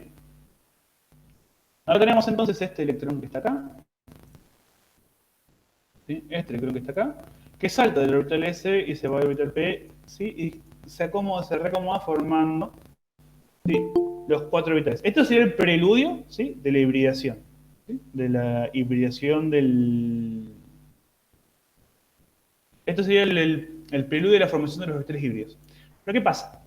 Ahora tenemos entonces este electrón que está acá. ¿Sí? Este electrón que está acá. Que salta del orbital S y se va al orbital P, ¿sí? Y se acomoda, se reacomoda formando, ¿sí?, los 4 orbitales. Esto sería el preludio, ¿sí?, de la hibridación. ¿Sí? De la hibridación del... Esto sería el preludio de la formación de los orbitales híbridos. Pero ¿qué pasa?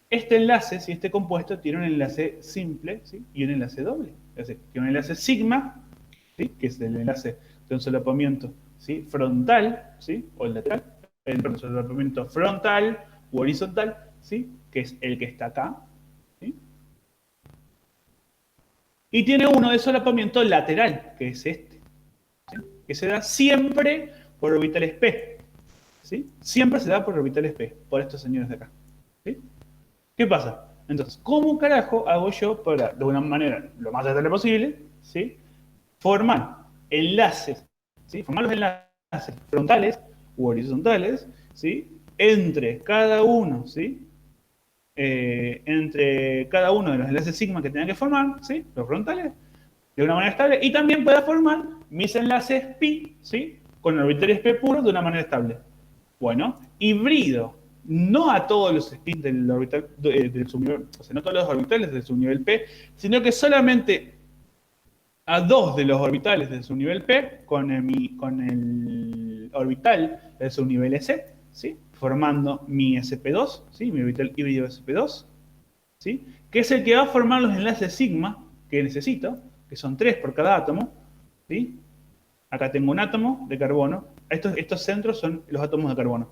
Este enlace, si este compuesto, tiene un enlace simple, ¿sí?, y un enlace doble. Es decir, tiene un enlace sigma, ¿sí?, que es el enlace de un solapamiento, ¿sí?, frontal, ¿sí?, o el lateral, el solapamiento frontal u horizontal, ¿sí?, que es el que está acá, ¿sí?, y tiene uno de solapamiento lateral, que es este, ¿sí?, que se da siempre por orbitales P, ¿sí? Siempre se da por orbitales P, por estos señores de acá, ¿sí? ¿Qué pasa? Entonces, ¿cómo carajo hago yo para, de una manera lo más estable posible, ¿sí?, formar enlaces, ¿sí?, formar los enlaces frontales u horizontales, ¿sí?, entre cada uno, ¿sí?, entre cada uno de los enlaces sigma que tenga que formar, ¿sí?, los frontales, de una manera estable, y también pueda formar mis enlaces pi, ¿sí?, con orbitales p puros de una manera estable. Bueno, hibrido no a todos los spins del orbital del subnivel, o sea, no todos los orbitales del subnivel P, sino que solamente a 2 de los orbitales del subnivel P con el orbital del subnivel S, ¿sí?, formando mi SP2, ¿sí?, mi orbital híbrido SP2, ¿sí?, que es el que va a formar los enlaces sigma que necesito, que son 3 por cada átomo, ¿sí? Acá tengo un átomo de carbono. Estos centros son los átomos de carbono.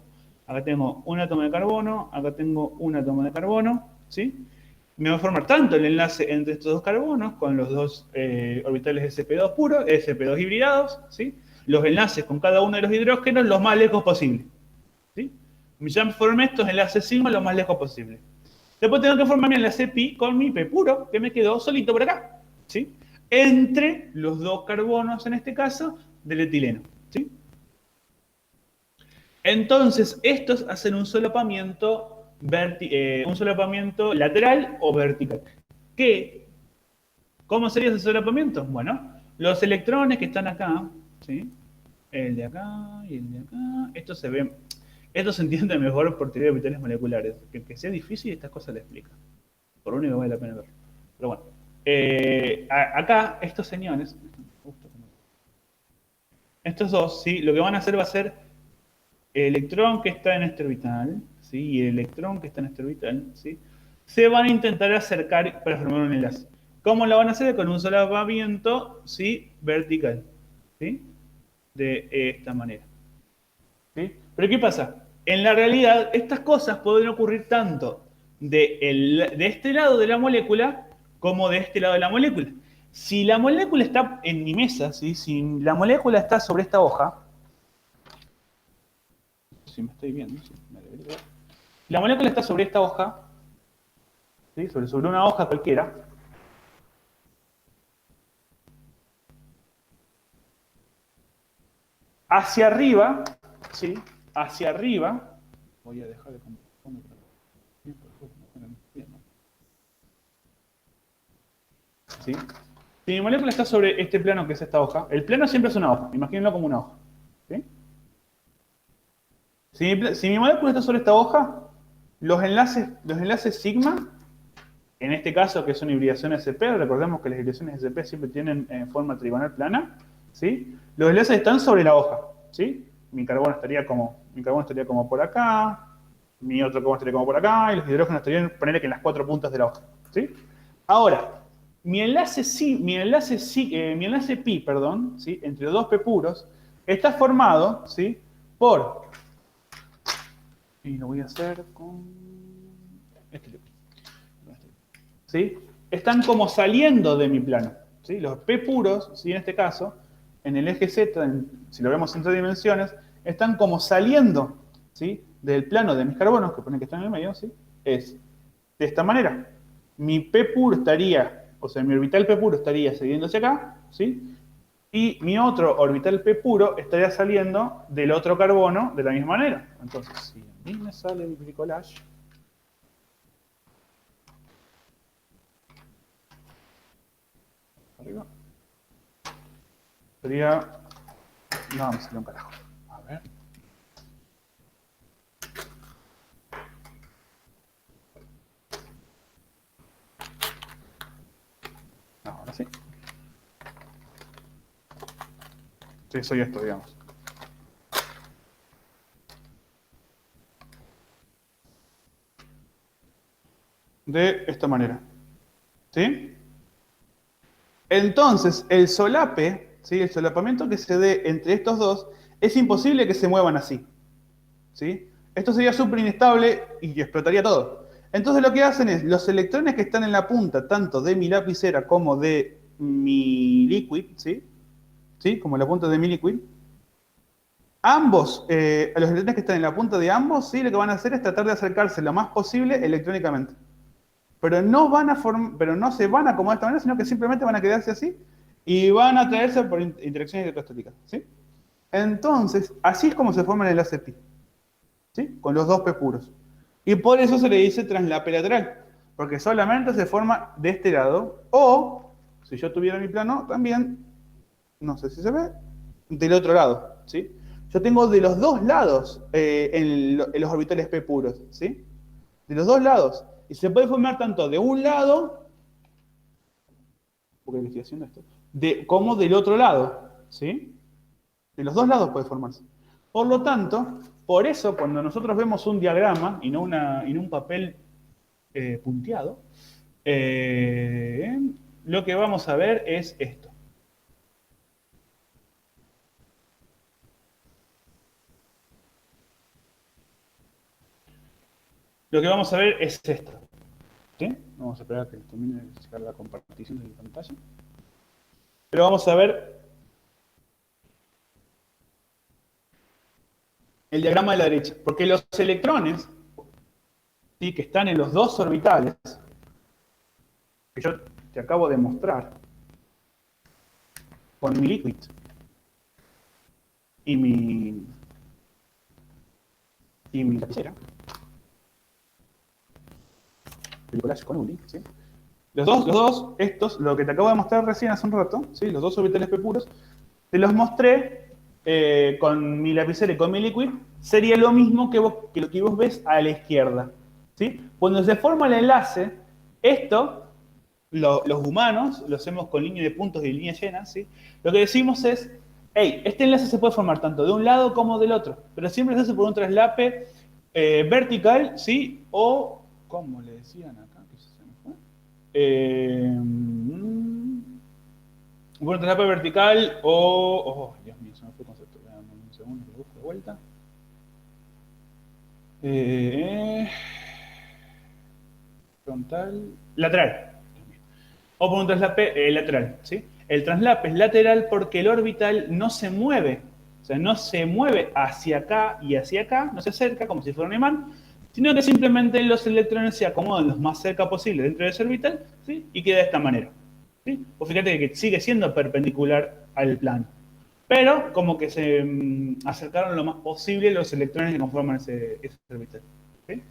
Acá tengo un átomo de carbono, acá tengo un átomo de carbono, ¿sí? Me va a formar tanto el enlace entre estos dos carbonos con los dos orbitales sp2 puros, sp2 hibridados, ¿sí?, los enlaces con cada uno de los hidrógenos lo más lejos posible, ¿sí? Ya me formé estos enlaces sigma lo más lejos posible. Después tengo que formar mi enlace pi con mi p puro, que me quedó solito por acá, ¿sí?, entre los dos carbonos, en este caso, del etileno, ¿sí? Entonces, estos hacen un solapamiento lateral o vertical. ¿Cómo sería ese solapamiento? Bueno, los electrones que están acá, ¿sí?, el de acá y el de acá, esto se entiende mejor por teoría de orbitales moleculares. Que sea difícil, estas cosas le explica. Por lo único que vale la pena ver. Pero bueno, acá estos señores, estos dos, ¿sí?, lo que van a hacer va a ser el electrón que está en este orbital, ¿sí?, y el electrón que está en este orbital, ¿sí?, se van a intentar acercar para formar un enlace. ¿Cómo lo van a hacer? Con un solapamiento, ¿sí?, vertical, ¿sí?, de esta manera, ¿sí? Pero ¿qué pasa? En la realidad, estas cosas pueden ocurrir tanto de este lado de la molécula como de este lado de la molécula. Si la molécula está en mi mesa, ¿sí?, si la molécula está sobre esta hoja, si me estoy viendo, sí, me debería ver. La molécula está sobre esta hoja, ¿sí?, sobre una hoja cualquiera. Hacia arriba, ¿sí?, hacia arriba, voy a dejar de compartir. ¿Sí? Si mi molécula está sobre este plano que es esta hoja, el plano siempre es una hoja, imagínenlo como una hoja, ¿sí? Si mi molécula está sobre esta hoja, los enlaces sigma, en este caso que son hibridaciones SP, recordemos que las hibridaciones SP siempre tienen forma trigonal plana, ¿sí?, los enlaces están sobre la hoja, ¿sí? Mi carbono estaría como por acá, mi otro carbono estaría como por acá, y los hidrógenos estarían, ponerle que en las 4 puntas de la hoja, ¿sí? Ahora, mi enlace pi, perdón, ¿sí?, entre dos p puros, está formado, ¿sí?, por, y lo voy a hacer con este, ¿sí?, están como saliendo de mi plano, ¿sí?, los p puros, ¿sí?, en este caso, en el eje z, si lo vemos en 3 dimensiones, están como saliendo, ¿sí?, del plano de mis carbonos, que ponen que están en el medio, ¿sí?, es de esta manera. Mi p puro estaría, o sea, mi orbital p puro estaría saliendo hacia acá, ¿sí?, y mi otro orbital p puro estaría saliendo del otro carbono de la misma manera. Entonces, si a mí me sale el bricolage, matemático. Sería... No, me salió un carajo. A ver. Ahora sí. Sí, soy esto, digamos. De esta manera. ¿Sí? Entonces, el solape, ¿sí? El solapamiento que se dé entre estos dos, es imposible que se muevan así. ¿Sí? Esto sería súper inestable y explotaría todo. Entonces lo que hacen es, los electrones que están en la punta, tanto de mi lapicera como de mi liquid, ¿sí? ¿Sí? Como la punta de mi liquid, ambos, los electrones que están en la punta de ambos, ¿sí? Lo que van a hacer es tratar de acercarse lo más posible electrónicamente. Pero no no se van a acomodar de esta manera, sino que simplemente van a quedarse así y van a atraerse por interacciones electrostáticas, ¿sí? Entonces, así es como se forma el enlace pi, ¿sí? Con los dos p puros. Y por eso se le dice translape lateral, porque solamente se forma de este lado, o, si yo tuviera mi plano, también, no sé si se ve, del otro lado, ¿sí? Yo tengo de los dos lados en los orbitales p puros, ¿sí? De los dos lados. Y se puede formar tanto de un lado, porque estoy haciendo esto, como del otro lado, ¿sí? De los dos lados puede formarse. Por lo tanto, por eso cuando nosotros vemos un diagrama y no un papel punteado, lo que vamos a ver es esto. Lo que vamos a ver es esto. ¿Sí? Vamos a esperar a que termine de sacar la compartición de la pantalla. Pero vamos a ver el diagrama de la derecha. Porque los electrones, ¿sí?, que están en los dos orbitales, que yo te acabo de mostrar, con mi liquid y mi lapicera, el collage con Uli, ¿sí? Los dos, estos, lo que te acabo de mostrar recién hace un rato, ¿sí? Los dos orbitales p puros, te los mostré con mi lapicera y con mi liquid, sería lo mismo que lo que vos ves a la izquierda, ¿sí? Cuando se forma el enlace, esto, los humanos, lo hacemos con línea de puntos y líneas llenas, ¿sí? Lo que decimos es, hey, este enlace se puede formar tanto de un lado como del otro, pero siempre se hace por un traslape vertical, ¿sí? O, ¿cómo le decían acá? Bueno, traslape vertical o... Oh, Dios mío, se me fue el concepto. Dame un segundo que lo busco de vuelta. Frontal... Lateral. O por un traslape lateral, ¿sí? El traslape es lateral porque el orbital no se mueve. O sea, no se mueve hacia acá y hacia acá, no se acerca como si fuera un imán, sino que simplemente los electrones se acomodan lo más cerca posible dentro de ese orbital, ¿sí? Y queda de esta manera, ¿sí? Pues fíjate que sigue siendo perpendicular al plano. Pero como que se acercaron lo más posible los electrones que conforman ese orbital, ¿sí?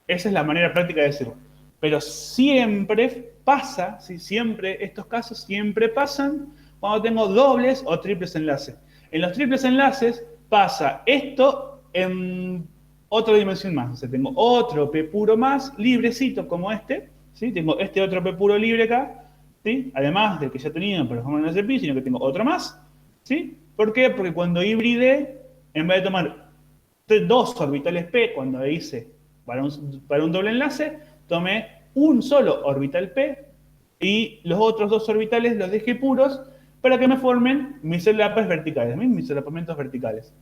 Esa es la manera práctica de decirlo. Pero siempre pasa, ¿sí? Siempre, estos casos siempre pasan cuando tengo dobles o triples enlaces. En los triples enlaces pasa esto en otra dimensión más. O sea, tengo otro P puro más, librecito como este, ¿sí? Tengo este otro P puro libre acá, ¿sí? Además del que ya tenía para formar un SP, sino que tengo otro más, ¿sí? ¿Por qué? Porque cuando hibridé, en vez de tomar dos orbitales P, cuando hice para un doble enlace, tomé un solo orbital P y los otros dos orbitales los dejé puros para que me formen mis solapes verticales, mis solapamientos verticales,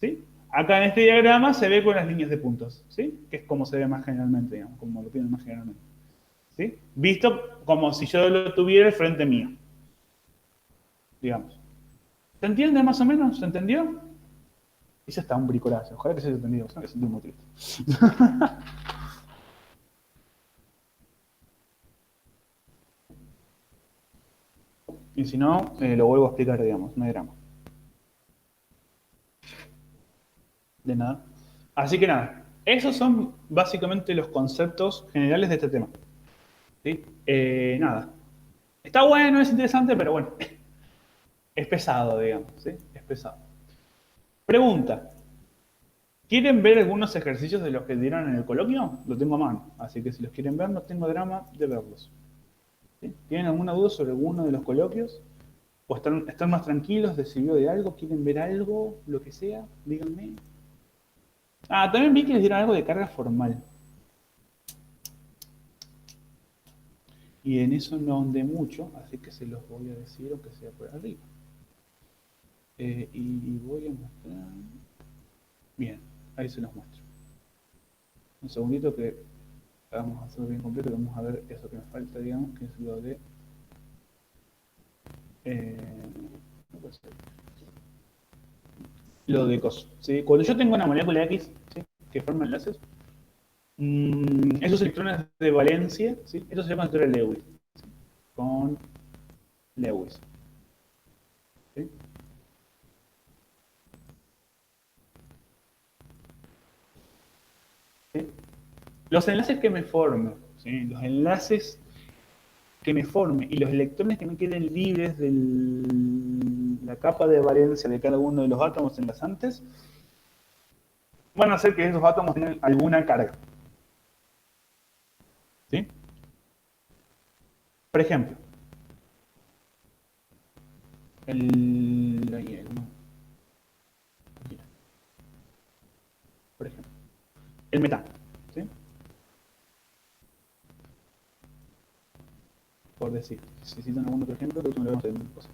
¿sí? Acá en este diagrama se ve con las líneas de puntos, ¿sí? Que es como se ve más generalmente, digamos, como lo tienen más generalmente, ¿sí? Visto como si yo lo tuviera al frente mío, digamos. ¿Se entiende más o menos? ¿Se entendió? Eso está un bricolaje. Ojalá que se haya entendido. Me sentí muy triste. Y si no, lo vuelvo a explicar, digamos. No hay drama. De nada. Así que nada. Esos son básicamente los conceptos generales de este tema. ¿Sí? Nada. Está bueno, es interesante, pero bueno, es pesado, digamos, ¿sí? Es pesado. Pregunta. ¿Quieren ver algunos ejercicios de los que dieron en el coloquio? Lo tengo a mano, así que si los quieren ver, no tengo drama de verlos. ¿Sí? ¿Tienen alguna duda sobre alguno de los coloquios? ¿O están más tranquilos, decidió de algo? ¿Quieren ver algo? Lo que sea, díganme. Ah, también vi que les dieron algo de carga formal. Y en eso no ahondé mucho, así que se los voy a decir, aunque sea por arriba. Y voy a mostrar... Bien, ahí se los muestro. Un segundito que vamos a hacerlo bien completo y vamos a ver eso que me falta, digamos, que es lo de... no puede ser. Lo de coso. ¿Sí? Cuando yo tengo una molécula X, ¿sí?, que forma enlaces, esos electrones de valencia, ¿sí?, eso se llama electrón de Lewis. ¿Sí? Con Lewis. ¿Sí? ¿Sí? Los enlaces que me formen, ¿sí?, los enlaces que me forme y los electrones que me queden libres de la capa de valencia de cada uno de los átomos enlazantes van a hacer que esos átomos tengan alguna carga. ¿Sí? Por ejemplo, por ejemplo, el metano. ¿Sí? Por decir, si necesitan algún otro ejemplo, creo que me lo vamos a hacer en cosa.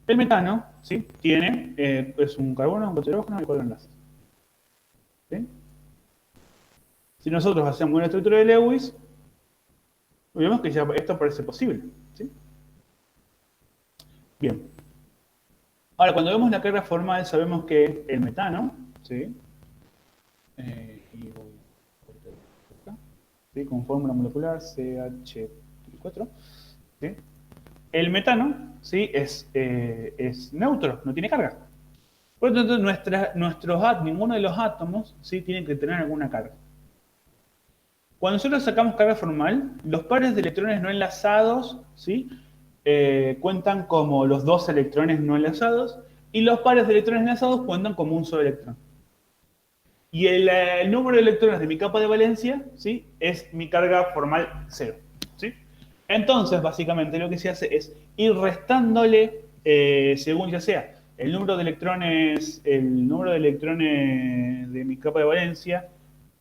El metano, ¿sí?, tiene, es un carbono, un hidrógeno y cuatro enlaces. ¿Sí? Si nosotros hacemos una estructura de Lewis, vemos que ya esto parece posible. ¿Sí? Bien. Ahora, cuando vemos la carga formal, sabemos que el metano, ¿sí?, y voy acá, ¿sí?, con fórmula molecular CH4, ¿sí?, el metano, ¿sí?, es neutro, no tiene carga. Por lo tanto, ninguno de los átomos, ¿sí?, tiene que tener alguna carga. Cuando nosotros sacamos carga formal, los pares de electrones no enlazados, ¿sí?, cuentan como los dos electrones no enlazados, y los pares de electrones enlazados cuentan como un solo electrón. Y el número de electrones de mi capa de valencia, ¿sí?, es mi carga formal 0. ¿Sí? Entonces, básicamente lo que se hace es ir restándole, según ya sea el número de electrones de mi capa de valencia,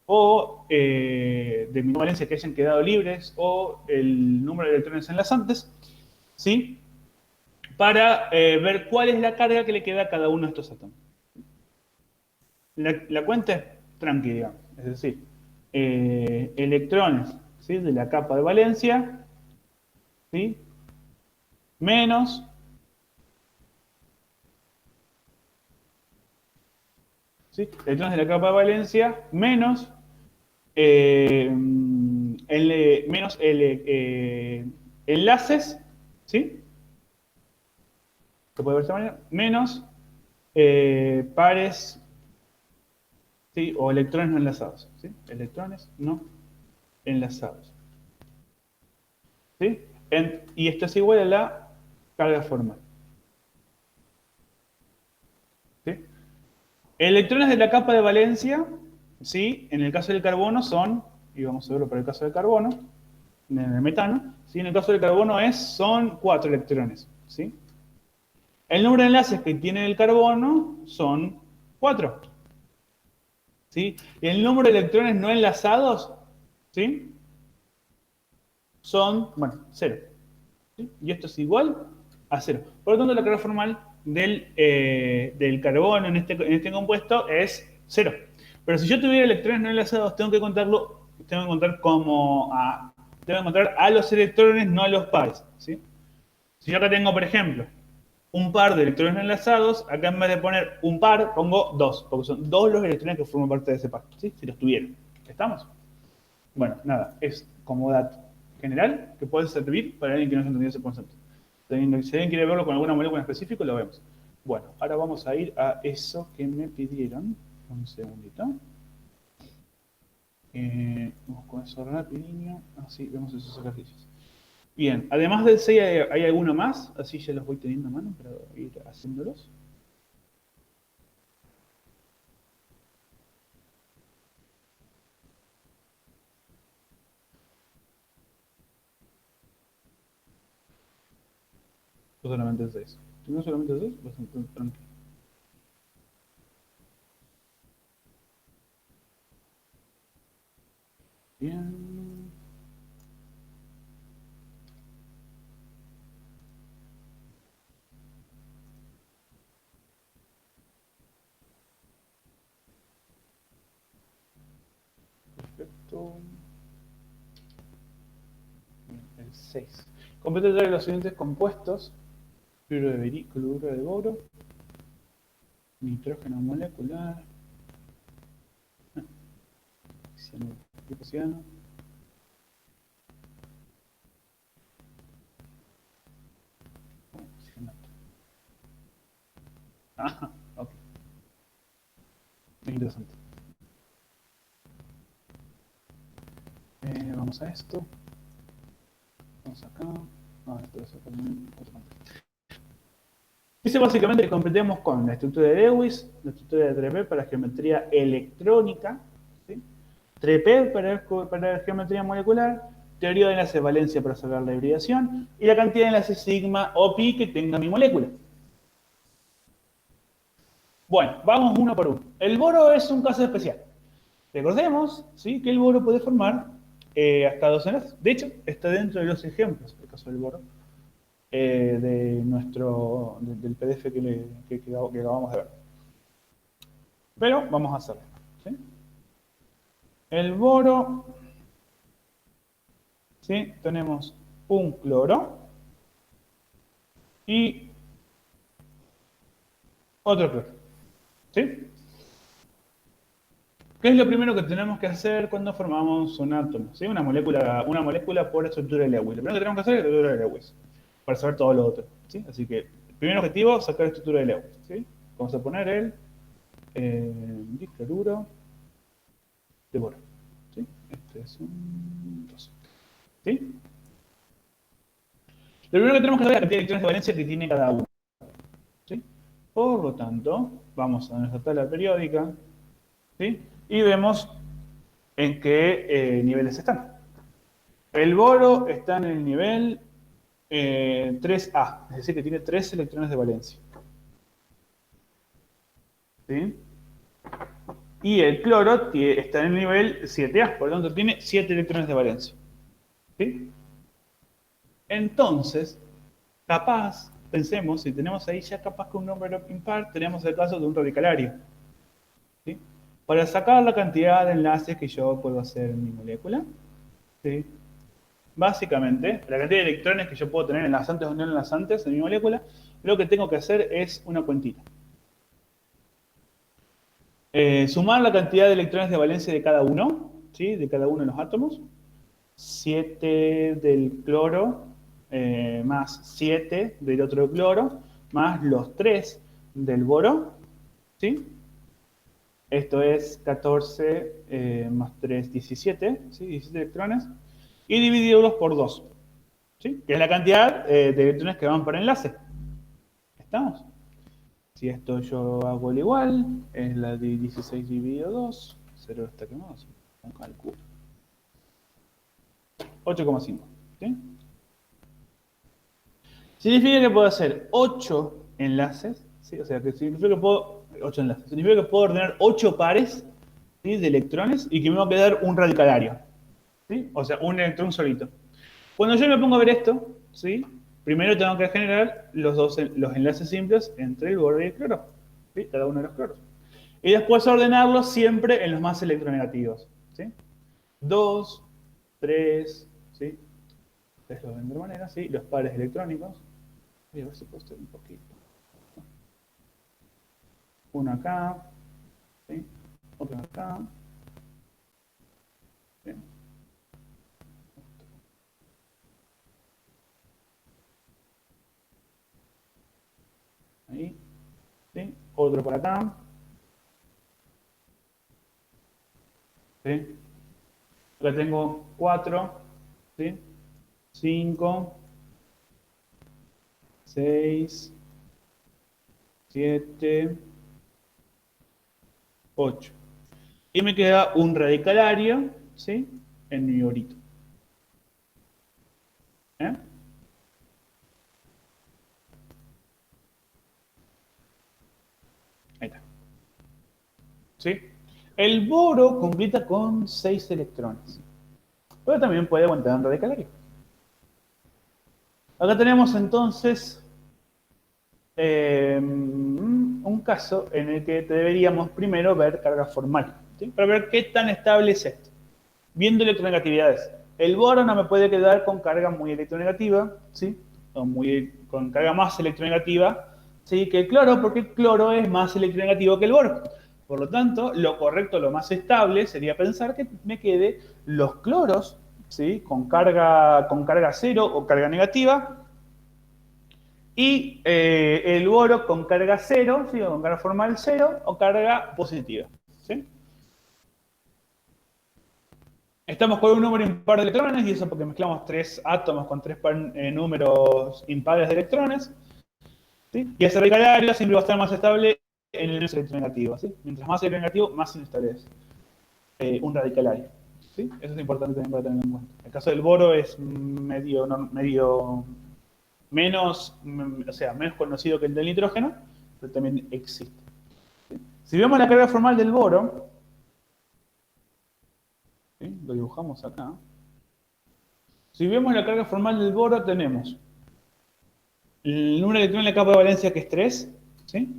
o de mi valencia que hayan quedado libres, o el número de electrones enlazantes, ¿sí?, para ver cuál es la carga que le queda a cada uno de estos átomos. La cuenta es tranquila, digamos. Es decir, electrones, ¿sí?, de la capa de valencia, ¿sí?, menos, ¿sí?, electrones de la capa de valencia menos, enlaces, ¿sí?, se puede ver de esta manera, menos pares, ¿sí?, o electrones no enlazados. ¿Sí? Electrones no enlazados. ¿Sí? Y esto es igual a la carga formal. ¿Sí? Electrones de la capa de valencia, ¿sí?, en el caso del carbono son, y vamos a verlo para el caso del carbono, en el metano, ¿sí?, en el caso del carbono son 4 electrones. ¿Sí? El número de enlaces que tiene el carbono son 4. ¿Sí? Y el número de electrones no enlazados, ¿sí?, son, bueno, 0. ¿Sí? Y esto es igual a 0. Por lo tanto, la carga formal del carbono en este compuesto es 0. Pero si yo tuviera electrones no enlazados, tengo que contar a los electrones, no a los pares. ¿Sí? Si yo acá tengo, por ejemplo, un par de electrones no enlazados, acá en vez de poner un par, pongo 2, porque son 2 los electrones que forman parte de ese par, ¿sí?, si los tuviera. ¿Estamos? Bueno, nada, es como dato general que puede servir para alguien que no se entendió ese concepto. Si alguien quiere verlo con alguna molécula en específico, lo vemos. Bueno, ahora vamos a ir a eso que me pidieron. Un segundito. Vamos con eso rapidinho. Así vemos esos ejercicios. Bien, además del 6 hay alguno más, así ya los voy teniendo a mano para ir haciéndolos. O solamente el 6. Si no solamente el 6, bastante tranquilo. Bien. Perfecto. Bien, el 6. Completa los siguientes compuestos: cloruro de berilio, cloruro de boro, nitrógeno molecular, ciano, cianato. Ah, ok. Muy interesante. Vamos a esto. Vamos acá. Esto es otro. Dice básicamente que completemos con la estructura de Lewis, la estructura de Trepe para geometría electrónica, ¿sí? Trepe para geometría molecular, teoría de enlace de valencia para sacar la hibridación y la cantidad de enlaces sigma o pi que tenga mi molécula. Bueno, vamos uno por uno. El boro es un caso especial. Recordemos, ¿sí?, que el boro puede formar hasta 2 enlaces. De hecho, está dentro de los ejemplos, el caso del boro, del PDF que acabamos de ver. Pero vamos a hacerlo, ¿sí? El boro, ¿sí?, tenemos un cloro y otro cloro, ¿sí? ¿Qué es lo primero que tenemos que hacer cuando formamos un átomo? ¿Sí? Una molécula por estructura de Lewis. Lo primero que tenemos que hacer es la estructura de Lewis, para saber todo lo otro, ¿sí? Así que el primer objetivo es sacar la estructura de Lewis, ¿sí? Vamos a poner el dicloruro de boro, ¿sí? Este es un 2, ¿sí? Lo primero que tenemos que saber es la cantidad de electrones de valencia que tiene cada uno, ¿sí? Por lo tanto, vamos a nuestra tabla periódica, ¿sí?, y vemos en qué niveles están. El boro está en el nivel 3A, es decir, que tiene 3 electrones de valencia, ¿sí? Y el cloro está en el nivel 7A, por lo tanto tiene 7 electrones de valencia, ¿sí? Entonces, capaz, pensemos, si tenemos ahí ya capaz que un número impar, tenemos el caso de un radicalario, ¿sí? Para sacar la cantidad de enlaces que yo puedo hacer en mi molécula, ¿sí?, básicamente, la cantidad de electrones que yo puedo tener enlazantes o no enlazantes en mi molécula, lo que tengo que hacer es una cuentita. Sumar la cantidad de electrones de valencia de cada uno, ¿sí?, de cada uno de los átomos. 7 del cloro más 7 del otro cloro más los 3 del boro, ¿sí? Esto es 14 más 3, 17, ¿sí?, 17 electrones. Y dividirlos por 2, ¿sí?, que es la cantidad de electrones que van por enlace. ¿Estamos? Si esto yo hago el igual, es la de 16 dividido 2, 0 está quemado, un cálculo. 8,5, ¿sí? Significa que puedo hacer 8 enlaces, ¿sí? O sea, que significa que puedo, 8 enlaces, significa que puedo ordenar 8 pares, ¿sí?, de electrones y que me va a quedar un radicalario, ¿sí? O sea, un electrón solito. Cuando yo me pongo a ver esto, ¿sí?, primero tengo que generar los enlaces simples entre el boro y el cloro, ¿sí?, cada uno de los cloros. Y después ordenarlos siempre en los más electronegativos, ¿sí? 2, 3, ¿sí? Ustedes lo ven de manera, ¿sí? Los pares electrónicos. Voy a ver si puedo hacer un poquito. Uno acá, ¿sí?, otro acá, ¿sí?, ahí, otro por acá. ¿Sí? Acá tengo 4, ¿sí? 5, 6, 7, 8. Y me queda un radicalario, ¿sí? En mi orito. ¿Eh? Ahí está. ¿Sí? El boro completa con 6 electrones. Pero también puede aguantar un radicalario. Acá tenemos entonces un caso en el que deberíamos primero ver carga formal, ¿sí? Para ver qué tan estable es esto. Viendo electronegatividades. El boro no me puede quedar con carga muy electronegativa, ¿sí? O con carga más electronegativa, ¿sí? Que el cloro, porque el cloro es más electronegativo que el boro. Por lo tanto, lo correcto, lo más estable sería pensar que me quede los cloros, ¿sí? Con carga cero o carga negativa, y el boro con carga cero, ¿sí? O con carga formal cero o carga positiva, ¿sí? Estamos con un número impar de electrones, y eso porque mezclamos 3 átomos con 3 números impares de electrones, ¿sí? Y ese radicalario siempre va a estar más estable en el electronegativo, ¿sí? Mientras más electronegativo, más inestable es un radicalario, ¿sí? Eso es importante también para tener en cuenta. El caso del boro es medio menos, o sea, menos conocido que el del nitrógeno, pero también existe, ¿sí? Si vemos la carga formal del boro, ¿sí? Lo dibujamos acá. Si vemos la carga formal del boro, tenemos el número de electrones en la capa de valencia, que es 3, ¿sí?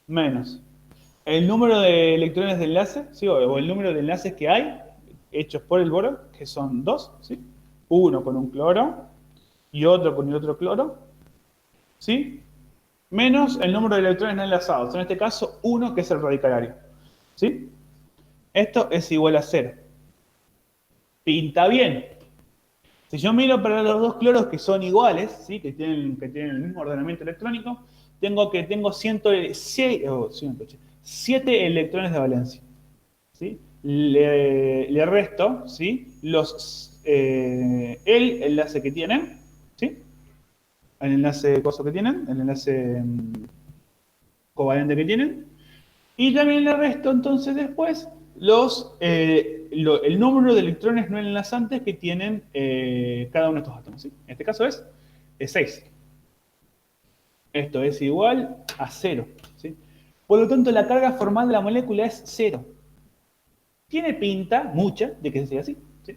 Menos el número de electrones de enlace, ¿sí? O el número de enlaces que hay hechos por el boro, que son 2, ¿sí? Uno con un cloro y otro con el otro cloro, ¿sí? Menos el número de electrones no enlazados, en este caso 1, que es el radicalario, ¿sí? Esto es igual a 0. Pinta bien. Si yo miro para los dos cloros que son iguales, ¿sí? que tienen el mismo ordenamiento electrónico, tengo 7 electrones de valencia, ¿sí? Le resto, ¿sí? El enlace que tienen, ¿sí? El enlace que tienen, el enlace covalente que tienen, y también le resto entonces después el número de electrones no enlazantes que tienen cada uno de estos átomos, ¿sí? En este caso es 6. Esto es igual a 0, ¿sí? Por lo tanto, la carga formal de la molécula es 0. Tiene pinta, mucha, de que sea así, ¿sí?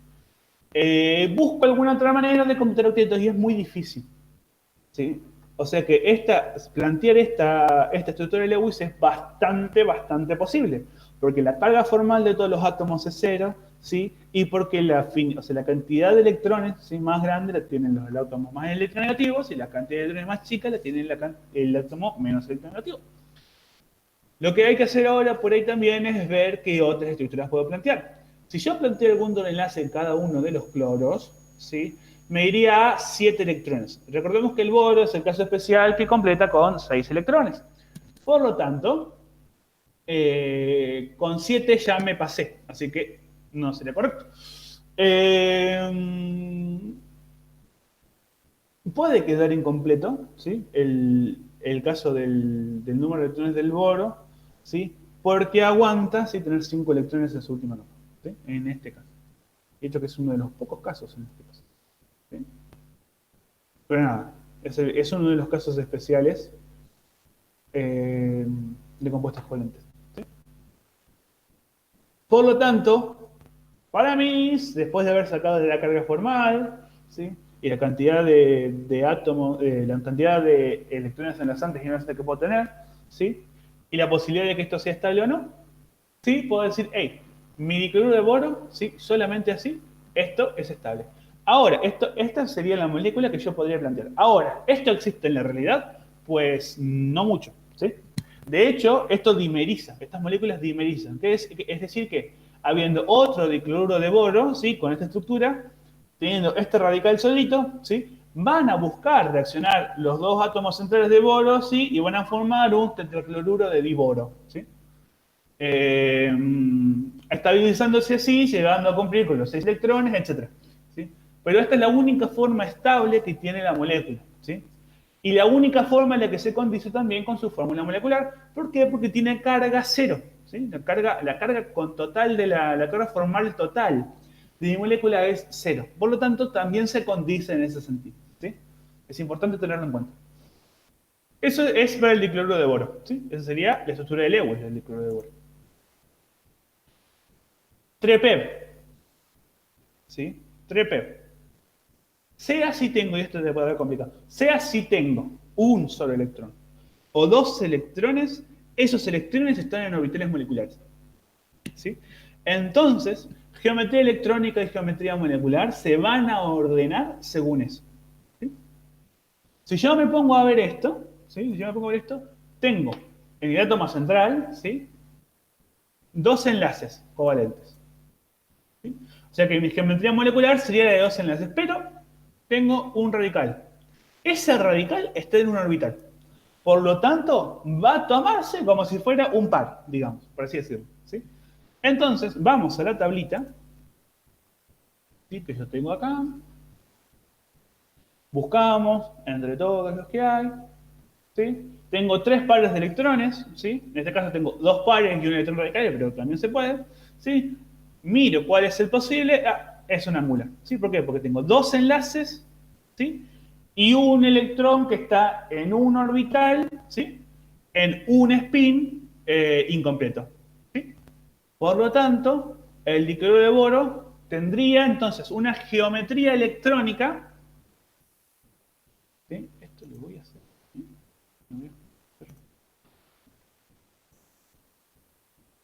Busco alguna otra manera de computar octetos y es muy difícil, ¿sí? O sea que plantear esta estructura de Lewis es bastante posible, porque la carga formal de todos los átomos es 0, ¿sí? Y porque la cantidad de electrones, ¿sí? Más grande la tienen los átomos más electronegativos, y la cantidad de electrones más chica la tiene el átomo menos electronegativo. Lo que hay que hacer ahora por ahí también es ver qué otras estructuras puedo plantear. Si yo planteo algún enlace en cada uno de los cloros, ¿sí? Me iría a 7 electrones. Recordemos que el boro es el caso especial que completa con 6 electrones. Por lo tanto, con 7 ya me pasé, así que no sería correcto. Puede quedar incompleto, ¿sí? El caso del número de electrones del boro, ¿sí? Porque aguanta, ¿sí? Tener 5 electrones en su última capa, ¿sí? En este caso. De hecho, que es uno de los pocos casos en este caso, ¿sí? Pero nada, es uno de los casos especiales de compuestos covalentes, ¿sí? Por lo tanto, para mí, después de haber sacado de la carga formal, ¿sí? Y la cantidad de átomos, la cantidad de electrones enlazantes y enlaces que puedo tener, ¿sí? Y la posibilidad de que esto sea estable o no, ¿sí? Puedo decir, hey, mi dicloruro de boro, ¿sí? Solamente así, esto es estable. Ahora, esta sería la molécula que yo podría plantear. Ahora, ¿esto existe en la realidad? Pues no mucho, ¿sí? De hecho, esto dimeriza, estas moléculas dimerizan. Es decir que, habiendo otro dicloruro de boro, ¿sí? Con esta estructura, teniendo este radical solito, ¿sí? van a buscar reaccionar los dos átomos centrales de boro, ¿sí? Y van a formar un tetracloruro de diboro, ¿sí? Estabilizándose así, llegando a cumplir con los 6 electrones, etc. ¿Sí? Pero esta es la única forma estable que tiene la molécula, ¿sí? Y la única forma en la que se condice también con su fórmula molecular. ¿Por qué? Porque tiene carga cero, ¿sí? La carga con total de la carga formal total de mi molécula es cero. Por lo tanto, también se condice en ese sentido, ¿sí? Es importante tenerlo en cuenta. Eso es para el dicloruro de boro, ¿sí? Esa sería la estructura de Lewis del dicloruro de boro. Trepep, ¿sí? Trepep. Sea si tengo, y esto te puede ver complicado, sea si tengo un solo electrón o dos electrones, esos electrones están en orbitales moleculares, ¿sí? Entonces, geometría electrónica y geometría molecular se van a ordenar según eso, ¿sí? Si yo me pongo a ver esto, ¿sí? Si yo me pongo a ver esto, tengo en el átomo central, ¿sí? Dos enlaces covalentes, ¿sí? O sea que mi geometría molecular sería de dos enlaces, pero tengo un radical. Ese radical está en un orbital. Por lo tanto, va a tomarse como si fuera un par, digamos, por así decirlo, ¿sí? Entonces, vamos a la tablita, ¿sí? Que yo tengo acá. Buscamos entre todos los que hay, ¿sí? Tengo tres pares de electrones, ¿sí? En este caso tengo dos pares y un electrón radical, pero también se puede, ¿sí? Miro cuál es el posible, es una mula, ¿sí? ¿Por qué? Porque tengo dos enlaces, ¿sí? Y un electrón que está en un orbital, ¿sí? En un spin incompleto, ¿sí? Por lo tanto, el dicloruro de boro tendría entonces una geometría electrónica, ¿sí? Esto lo voy a hacer, ¿sí?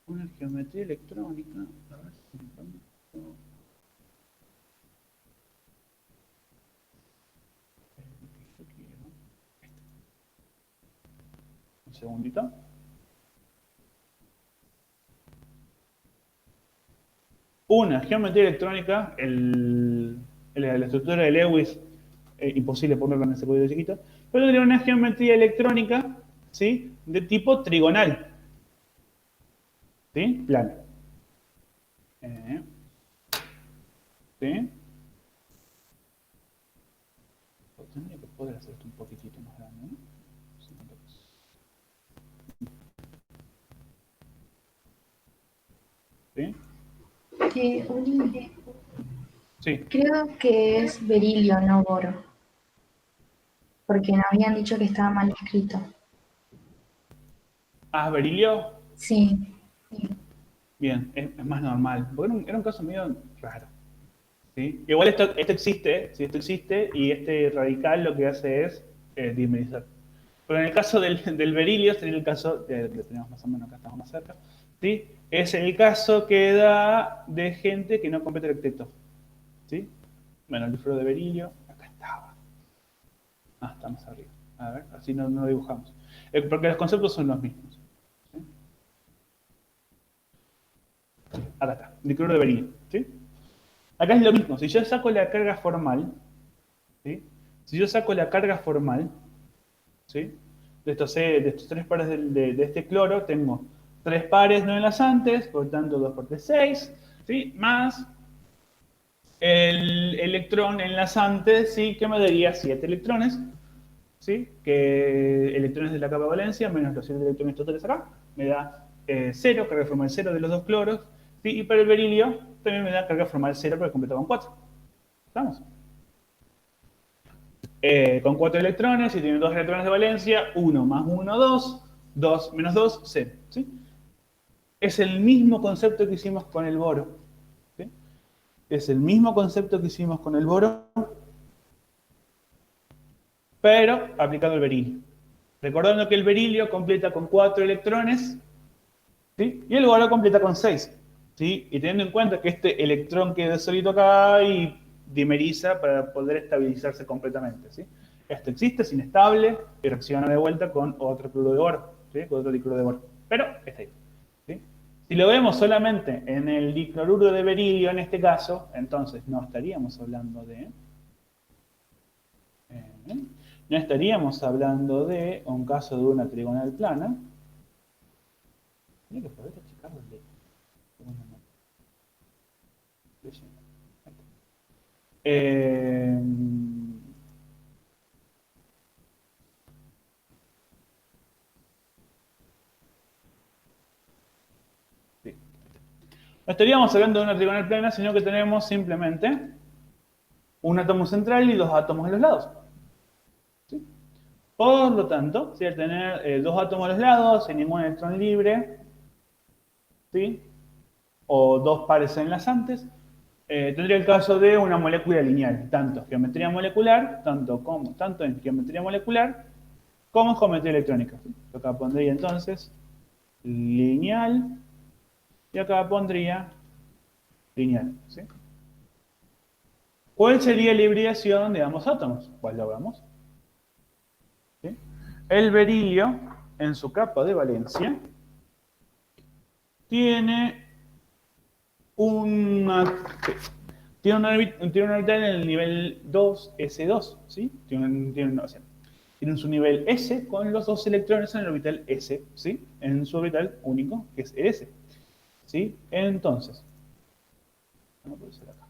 Una geometría electrónica. A ver si me conecto. Un segundito. Una geometría electrónica, la estructura de Lewis, imposible ponerla en ese código chiquito, pero tendría una geometría electrónica, ¿sí? De tipo trigonal, ¿sí? Plana. ¿Sí? Tendría que poder hacer esto un poquitito más grande, ¿no? ¿Sí? Uli, Sí. creo que es berilio, no boro, porque nos habían dicho que estaba mal escrito. Ah, berilio. Sí, Bien, es más normal. Porque era un caso medio raro. ¿Sí? Igual esto existe, ¿sí? Esto existe y este radical lo que hace es dimerizar. Pero en el caso del berilio, sería el caso, lo tenemos más o menos acá, estamos más cerca, ¿sí? Es el caso que da de gente que no completa el octeto, ¿sí? Bueno, el difluoro de berilio, acá estaba. Ah, está más arriba. A ver, así no lo dibujamos. Porque los conceptos son los mismos. ¿Sí? Acá está, dicloruro de berilio, ¿sí? Acá es lo mismo, si yo saco la carga formal, ¿sí? Si yo saco la carga formal, ¿sí? De estos tres pares de este cloro, tengo tres pares no enlazantes, por lo tanto 2 por 3, 6, ¿sí? Más el electrón enlazante, ¿sí? Que me daría 7 electrones, ¿sí? Que electrones de la capa de valencia, menos los 7 electrones totales acá, me da 0, carga formal 0 de los dos cloros, ¿sí? Y para el berilio también me da carga formal 0 porque completo con 4. ¿Estamos? Con 4 electrones, y tiene 2 electrones de valencia, 1 más 1, 2, 2 menos 2, 0. ¿Sí? Es el mismo concepto que hicimos con el boro. ¿Sí? Es el mismo concepto que hicimos con el boro, pero aplicado al berilio. Recordando que el berilio completa con 4 electrones, ¿sí? Y el boro completa con 6. ¿Sí? Y teniendo en cuenta que este electrón queda solito acá y dimeriza para poder estabilizarse completamente. ¿Sí? Esto existe, es inestable y reacciona de vuelta con otro cloruro de boro, ¿sí? Con otro dicloruro de boro. Pero está ahí. ¿Sí? Si lo vemos solamente en el dicloruro de berilio en este caso, entonces no estaríamos hablando de ¿Bien? No estaríamos hablando de un caso de una trigonal plana. Tiene que poder achicarlo el dedo. Eh, sí. No estaríamos hablando de una trigonal plana, sino que tenemos simplemente un átomo central y dos átomos en los lados. ¿Sí? Por lo tanto, si al tener dos átomos a los lados, sin ningún electrón libre, ¿sí? O dos pares enlazantes, tendría el caso de una molécula lineal, tanto en geometría molecular, tanto en geometría molecular como en geometría electrónica. ¿Sí? Yo acá pondría entonces lineal y acá pondría lineal. ¿Sí? ¿Cuál sería la hibridación de ambos átomos? ¿Cuál lo vemos? ¿Sí? El berilio, en su capa de valencia, tiene una, tiene una orbital en el nivel 2s2, ¿sí? Tiene su nivel S con los dos electrones en el orbital S, ¿sí? En su orbital único, que es S, ¿sí? Entonces, no puede ser acá.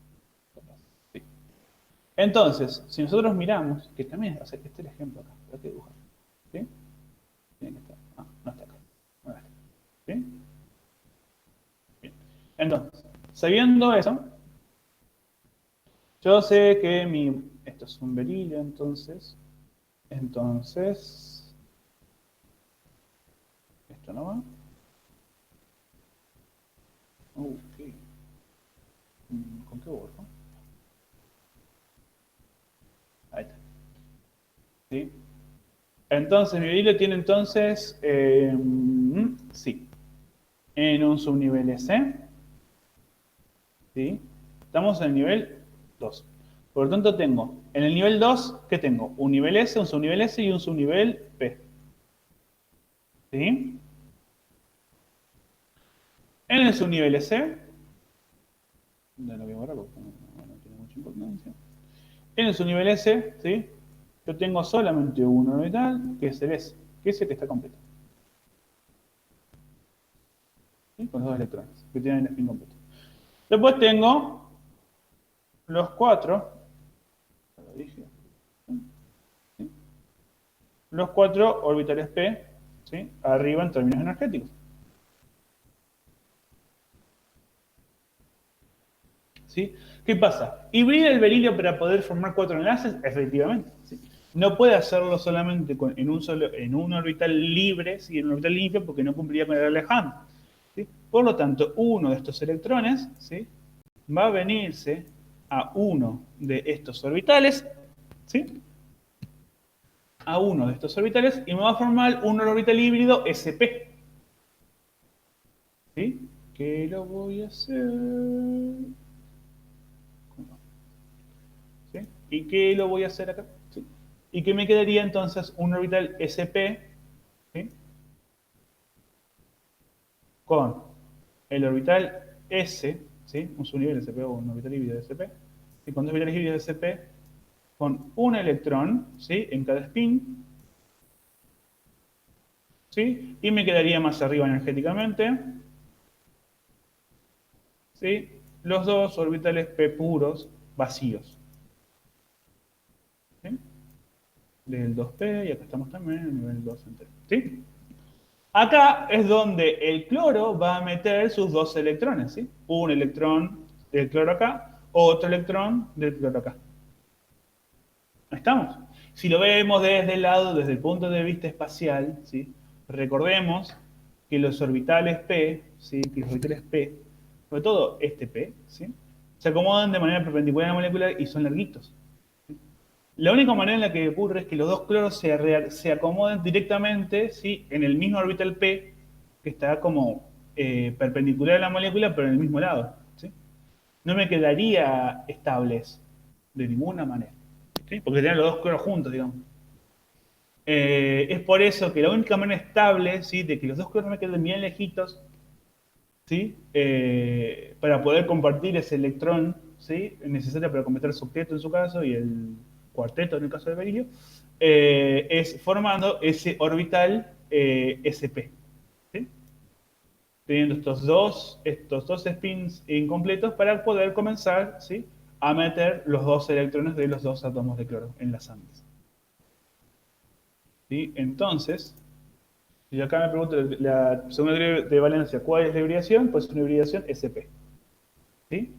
Sí. Entonces, si nosotros miramos, que también, o sea, que este es el ejemplo acá, hay que dibujar, ¿sí? Tiene que estar, no está acá, no está, ¿sí? Bien. Entonces, sabiendo eso, yo sé que esto es un berilio, entonces, esto no va. Ok. ¿Con qué borro? Ahí está. ¿Sí? Entonces, mi berilio tiene entonces, sí, en un subnivel S, ¿sí? Estamos en el nivel 2. Por lo tanto, tengo, en el nivel 2, ¿qué tengo? Un nivel S, un subnivel S y un subnivel P. ¿Sí? En el subnivel S, no lo voy a borrar porque no tiene mucha importancia. En el subnivel S, ¿sí? Yo tengo solamente un orbital, que es el S, que es el que está completo. ¿Sí? Con los dos electrones, que tienen el spin completo. Después tengo los cuatro, lo dije, ¿sí? Los cuatro orbitales P, ¿sí? Arriba en términos energéticos. ¿Sí? ¿Qué pasa? ¿Hibrida el berilio para poder formar cuatro enlaces? Efectivamente. ¿Sí? No puede hacerlo solamente en un orbital libre, ¿sí? En un orbital limpio, porque no cumpliría con el Alejandro. ¿Sí? Por lo tanto, uno de estos electrones, ¿sí? Va a venirse a uno de estos orbitales, ¿sí? A uno de estos orbitales y me va a formar un orbital híbrido sp. ¿Sí? ¿Qué lo voy a hacer? ¿Sí? ¿Y qué lo voy a hacer acá? ¿Sí? ¿Y qué me quedaría entonces? Un orbital sp, ¿sí? Con el orbital s, ¿sí? Un subnivel sp o un orbital híbrido de sp, y con dos orbitales híbridos de sp, con un electrón, ¿sí? En cada spin, ¿sí? Y me quedaría más arriba energéticamente, ¿sí? Los dos orbitales p puros vacíos, ¿sí? Del 2p, y acá estamos también en el nivel 2 entero, ¿sí? Acá es donde el cloro va a meter sus dos electrones, ¿sí? Un electrón del cloro acá, otro electrón del cloro acá. ¿Estamos? Si lo vemos desde el lado, desde el punto de vista espacial, ¿sí? Recordemos que los orbitales P, ¿sí? Que los orbitales P, sobre todo este P, ¿sí? Se acomodan de manera perpendicular a la molécula y son larguitos. La única manera en la que ocurre es que los dos cloros se acomoden directamente, ¿sí? En el mismo orbital P, que está como perpendicular a la molécula, pero en el mismo lado, ¿sí? No me quedaría estables de ninguna manera, ¿sí? Porque tendrían los dos cloros juntos, digamos. Es por eso que la única manera estable, ¿sí? De que los dos cloros me queden bien lejitos, ¿sí? Para poder compartir ese electrón, ¿sí? Necesario para completar su octeto en su caso y cuarteto en el caso del berilio, es formando ese orbital sp. ¿Sí? Teniendo estos dos spins incompletos para poder comenzar, ¿sí?, a meter los dos electrones de los dos átomos de cloro enlazantes. ¿Sí? Entonces, si acá me pregunto la segunda de valencia, ¿cuál es la hibridación? Pues es una hibridación sp. ¿Sí?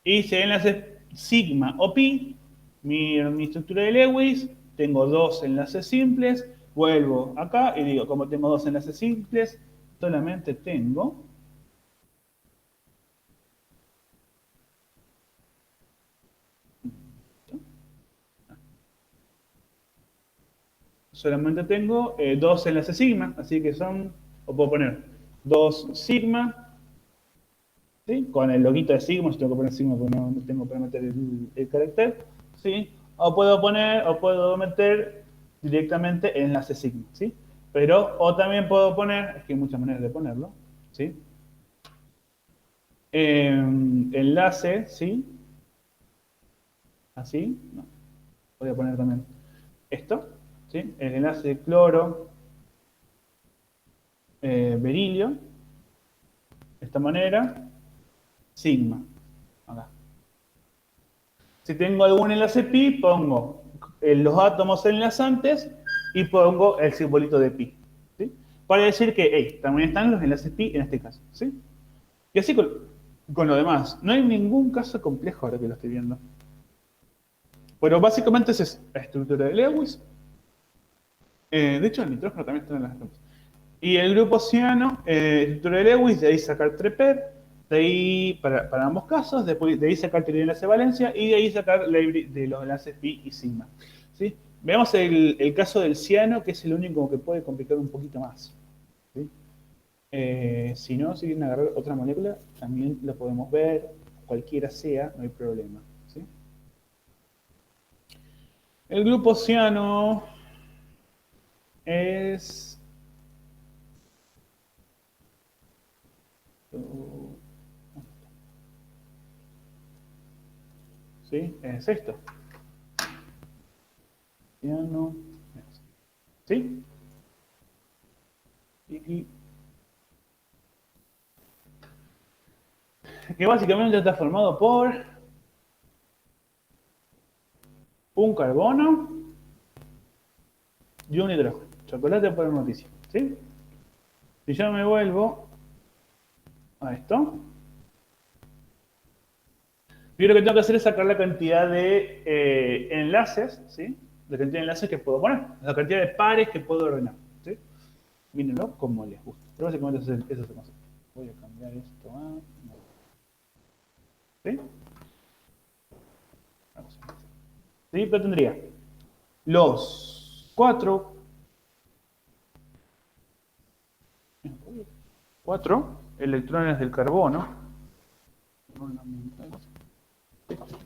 Y si hay enlaces sigma o pi, mi estructura de Lewis, tengo dos enlaces simples, vuelvo acá y digo, como tengo dos enlaces simples, solamente tengo dos enlaces sigma, así que son, o puedo poner dos sigma, ¿sí?, con el loguito de sigma, si tengo que poner sigma porque no tengo para meter el carácter, ¿sí? O puedo meter directamente enlace sigma, ¿sí? Pero, o también puedo poner, es que hay muchas maneras de ponerlo, ¿sí? Enlace, ¿sí? Así, no. Voy a poner también esto, ¿sí? El enlace cloro, berilio, de esta manera, sigma, acá. Si tengo algún enlace pi, pongo los átomos enlazantes y pongo el simbolito de pi, ¿sí? Para decir que, hey, también están los enlaces pi en este caso, ¿sí? Y así con lo demás. No hay ningún caso complejo ahora que lo estoy viendo. Pero básicamente es la estructura de Lewis. De hecho, el nitrógeno también está en las etapas. Y el grupo ciano, estructura de Lewis, de ahí sacar Treper, de ahí para ambos casos, después de ahí sacar teoría de enlace de valencia y de ahí sacar de los enlaces pi y sigma. ¿Sí? Veamos el caso del ciano, que es el único que puede complicar un poquito más. ¿Sí? Si no, si quieren agarrar otra molécula, también lo podemos ver, cualquiera sea, no hay problema. ¿Sí? El grupo ciano es... ¿Sí? Es esto. Ciano. ¿Sí? Que básicamente está formado por un carbono y un hidrógeno. Chocolate por noticia. ¿Sí? Si yo me vuelvo a esto, yo lo que tengo que hacer es sacar la cantidad de enlaces, ¿sí? La cantidad de enlaces que puedo poner, la cantidad de pares que puedo ordenar. ¿Sí? Mírenlo como les gusta. Pero básicamente eso es el concepto. Voy a cambiar esto a... ¿Sí? ¿Sí? Pero tendría los cuatro electrones del carbono,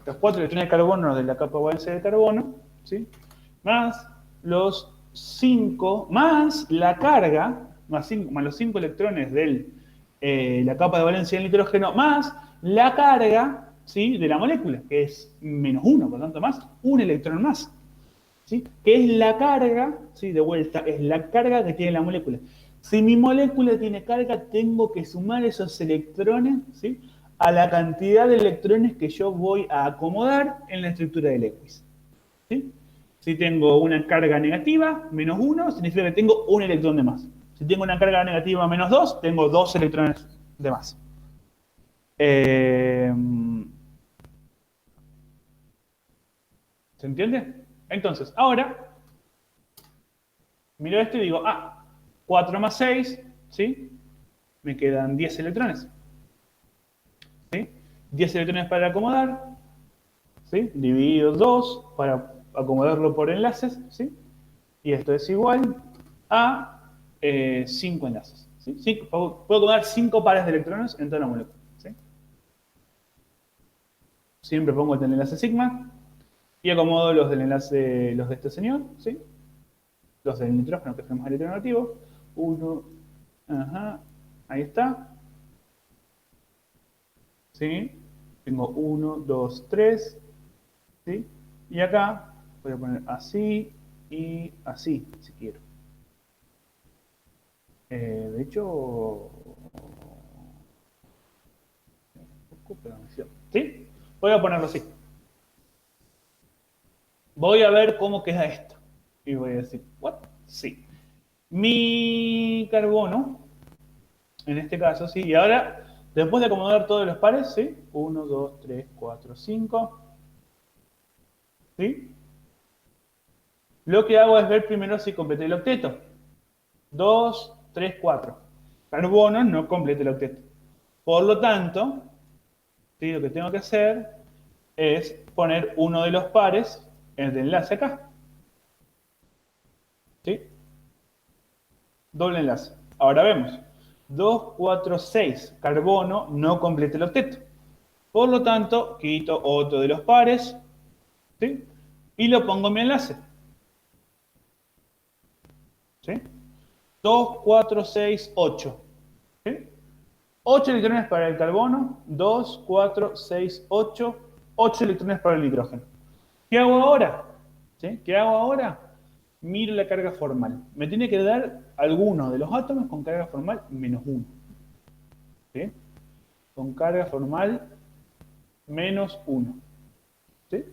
los cuatro electrones de carbono de la capa valence de carbono, ¿sí?, más los 5, más la carga, más los 5 electrones de la capa de valencia del nitrógeno, más la carga, ¿sí?, de la molécula, que es -1, por lo tanto más un electrón más, ¿sí?, que es la carga, ¿sí?, de vuelta, es la carga que tiene la molécula. Si mi molécula tiene carga, tengo que sumar esos electrones, ¿sí?, a la cantidad de electrones que yo voy a acomodar en la estructura de Lewis. ¿Sí? Si tengo una carga negativa, -1, significa que tengo un electrón de más. Si tengo una carga negativa -2, tengo 2 electrones de más. ¿Se entiende? Entonces, ahora, miro esto y digo, 4 más 6, ¿sí?, me quedan 10 electrones. ¿Sí? 10 electrones para acomodar, ¿sí?, dividido 2 para acomodarlo por enlaces, ¿sí?, y esto es igual a 5 enlaces. ¿Sí? Puedo acomodar 5 pares de electrones en toda la molécula. ¿Sí? Siempre pongo el del enlace sigma y acomodo los del enlace, los de este señor, ¿sí?, los del nitrógeno que tenemos electronegativo. 1, ajá, ahí está. ¿Sí? Tengo 1, 2, 3, ¿sí? Y acá voy a poner así y así, si quiero. De hecho, ¿sí? Voy a ponerlo así. Voy a ver cómo queda esto. Y voy a decir, ¿what? Sí. Mi carbono, en este caso, sí. Y ahora, después de acomodar todos los pares, ¿sí? 1, 2, 3, 4, 5. ¿Sí? Lo que hago es ver primero si completé el octeto. 2, 3, 4. Carbono no completa el octeto. Por lo tanto, ¿sí? Lo que tengo que hacer es poner uno de los pares en el enlace acá. ¿Sí? Doble enlace. Ahora vemos. 2, 4, 6. Carbono no completa el octeto. Por lo tanto, quito otro de los pares, ¿sí? Y lo pongo en mi enlace. ¿Sí? 2, 4, 6, 8. ¿Sí? 8 electrones para el carbono, 2, 4, 6, 8. 8 electrones para el nitrógeno. ¿Qué hago ahora? ¿Sí? ¿Qué hago ahora? Miro la carga formal. Me tiene que dar alguno de los átomos con carga formal menos 1. ¿Sí? Con carga formal menos 1. ¿Sí?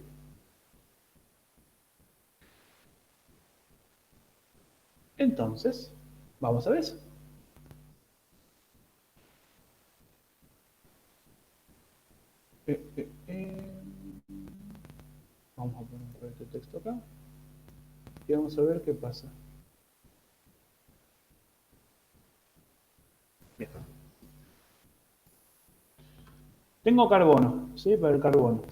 Entonces, vamos a ver eso. Vamos a poner un poco de texto acá. Y vamos a ver qué pasa. Bien. Tengo carbono, ¿sí? Para el carbono.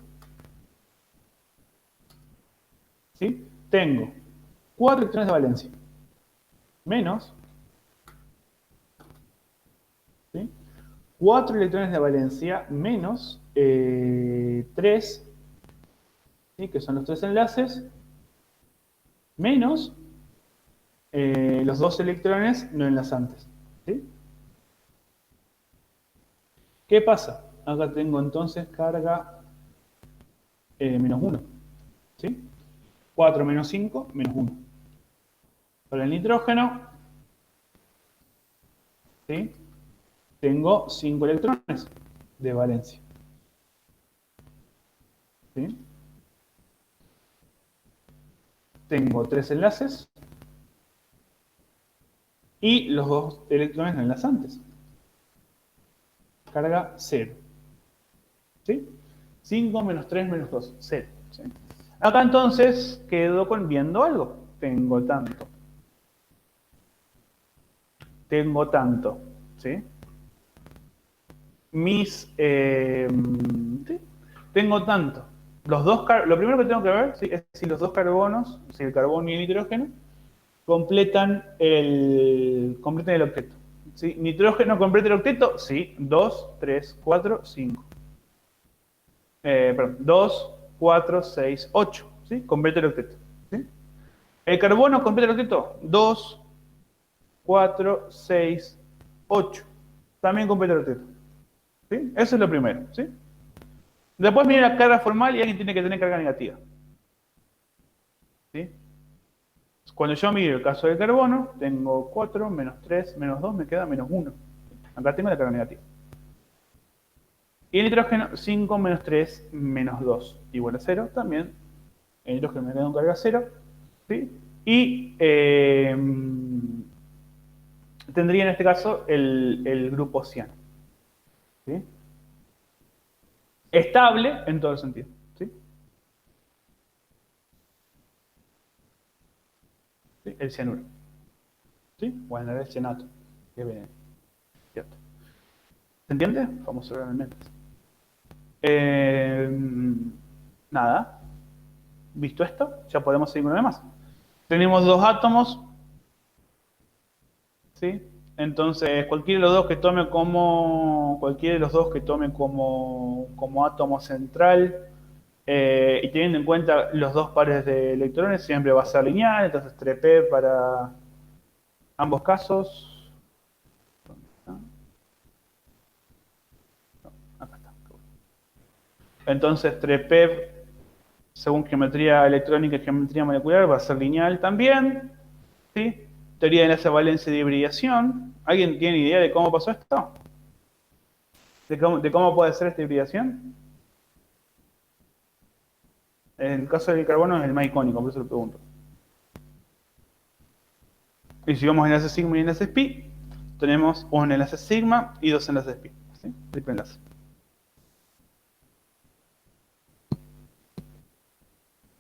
¿Sí? Tengo 4 electrones de valencia. Menos, ¿sí? 4 electrones de valencia menos 3, ¿sí? Que son los 3 enlaces, menos los 2 electrones no enlazantes. ¿Sí? ¿Qué pasa? Acá tengo entonces carga menos 1. ¿Sí? 4 menos 5, menos 1. Para el nitrógeno, ¿sí? Tengo 5 electrones de valencia. ¿Sí? Tengo 3 enlaces y los 2 electrones no enlazantes. Carga 0. ¿Sí? 5 menos 3 menos 2, 0. ¿Sí? Acá entonces quedo con viendo algo. Tengo tanto. Tengo tanto. ¿Sí? ¿Sí? Tengo tanto. Lo primero que tengo que ver, ¿sí? Es si los dos carbonos, si el carbono y el nitrógeno, completen el octeto. ¿Sí? ¿Nitrógeno completa el octeto? Sí. 2, 3, 4, 5. Perdón. 2, 4, 6, 8. ¿Sí? Completa el octeto. ¿Sí? ¿El carbono completa el octeto? 2, 4, 6, 8. También completa el octeto. ¿Sí? Eso es lo primero. ¿Sí? Después viene la carga formal y alguien tiene que tener carga negativa. ¿Sí? Cuando yo miro el caso del carbono, tengo 4 menos 3 menos 2, me queda menos 1. Acá tengo la carga negativa. Y el nitrógeno, 5 menos 3 menos 2 igual a 0. También el nitrógeno me queda con carga 0. ¿Sí? Y tendría en este caso el grupo ciano. ¿Sí? Estable en todo el sentido. ¿Sí? ¿Sí? El cianuro. ¿Sí? Bueno, el cianato. Que viene. ¿Cierto? ¿Se entiende? Vamos a ver realmente. Nada. Visto esto, ya podemos seguir con lo demás. Tenemos dos átomos, ¿sí? Entonces, cualquiera de los dos que tome como átomo central, y teniendo en cuenta los dos pares de electrones, siempre va a ser lineal, entonces 3p para ambos casos. ¿Dónde está? No, acá está. Entonces 3p según geometría electrónica y geometría molecular, va a ser lineal también, ¿sí? Teoría de enlace, valencia y de hibridación. ¿Alguien tiene idea de cómo pasó esto? ¿De cómo puede ser esta hibridación? En el caso del carbono es el más icónico, por eso lo pregunto. Y si vamos enlace sigma y enlace pi, tenemos un enlace sigma y dos enlaces pi, ¿sí? Triple enlace.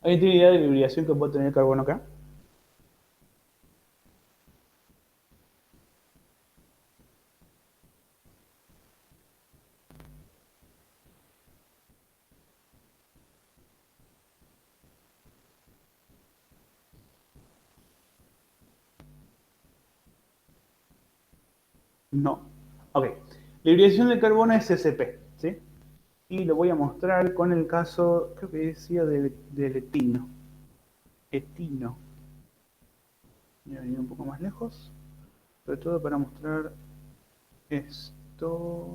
¿Alguien tiene idea de la hibridación que puede tener el carbono acá? No. Ok. La hibridación del carbono es SP, ¿sí? Y lo voy a mostrar con el caso, creo que decía del etino. Etino. Voy a venir un poco más lejos. Sobre todo para mostrar esto.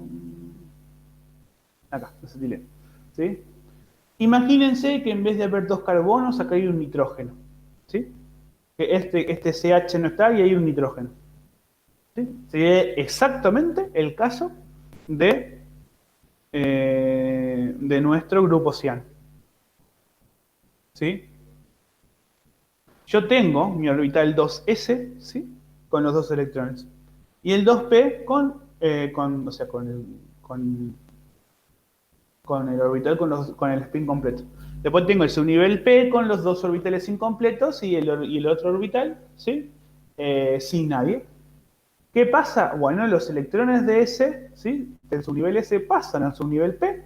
Acá, acetileno. ¿Sí? Imagínense que en vez de haber dos carbonos, acá hay un nitrógeno. ¿Sí? Que este CH no está y hay un nitrógeno. ¿Sí? Sería exactamente el caso de nuestro grupo cian. ¿Sí? Yo tengo mi orbital 2s, ¿sí? Con los dos electrones. Y el 2p con el orbital con el spin completo. Después tengo el subnivel p con los dos orbitales incompletos y el otro orbital, ¿sí? Sin nadie. ¿Qué pasa? Bueno, los electrones de S, ¿sí? Del subnivel S pasan al subnivel P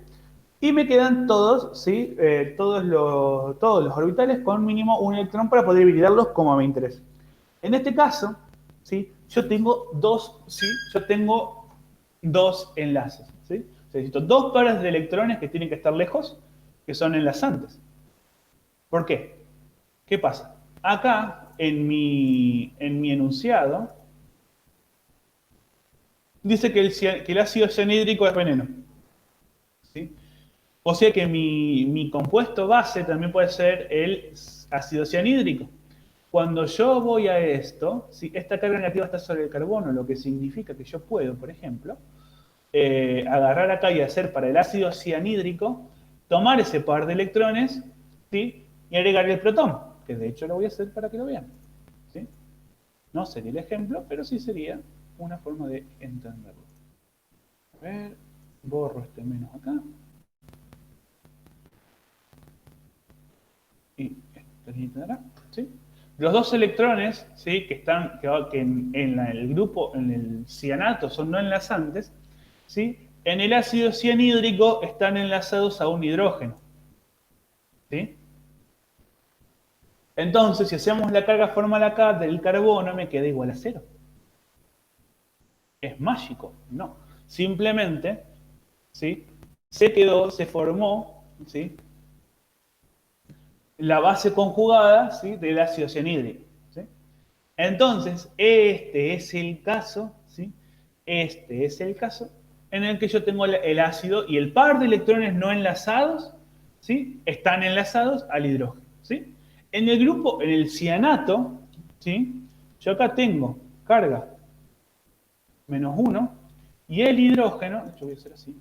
y me quedan todos, ¿sí? Todos los orbitales con mínimo un electrón para poder hibриdarlos como me interesa. En este caso, ¿sí? Yo tengo dos enlaces, ¿sí? Necesito dos pares de electrones que tienen que estar lejos, que son enlazantes. ¿Por qué? ¿Qué pasa? Acá, en mi enunciado, dice que el ácido cianhídrico es veneno. ¿Sí? O sea que mi compuesto base también puede ser el ácido cianhídrico. Cuando yo voy a esto, ¿sí? Esta carga negativa está sobre el carbono, lo que significa que yo puedo, por ejemplo, agarrar acá y hacer para el ácido cianhídrico, tomar ese par de electrones, ¿sí? Y agregar el protón, que de hecho lo voy a hacer para que lo vean. ¿Sí? No sería el ejemplo, pero sí sería una forma de entenderlo. A ver, borro este menos acá. Y esta línea acá, ¿sí? Los dos electrones, ¿sí? que en el grupo, en el cianato, son no enlazantes, ¿sí? En el ácido cianhídrico están enlazados a un hidrógeno. ¿Sí? Entonces, si hacemos la carga formal acá del carbono, me queda igual a 0. ¿Es mágico? No. Simplemente, ¿sí? Se formó, ¿sí? La base conjugada, ¿sí? Del ácido cianhídrico. ¿Sí? Entonces, este es el caso, ¿sí? Este es el caso en el que yo tengo el ácido y el par de electrones no enlazados, ¿sí? Están enlazados al hidrógeno, ¿sí? En el grupo, en el cianato, ¿sí? Yo acá tengo carga -1 y el hidrógeno, yo voy a hacer así,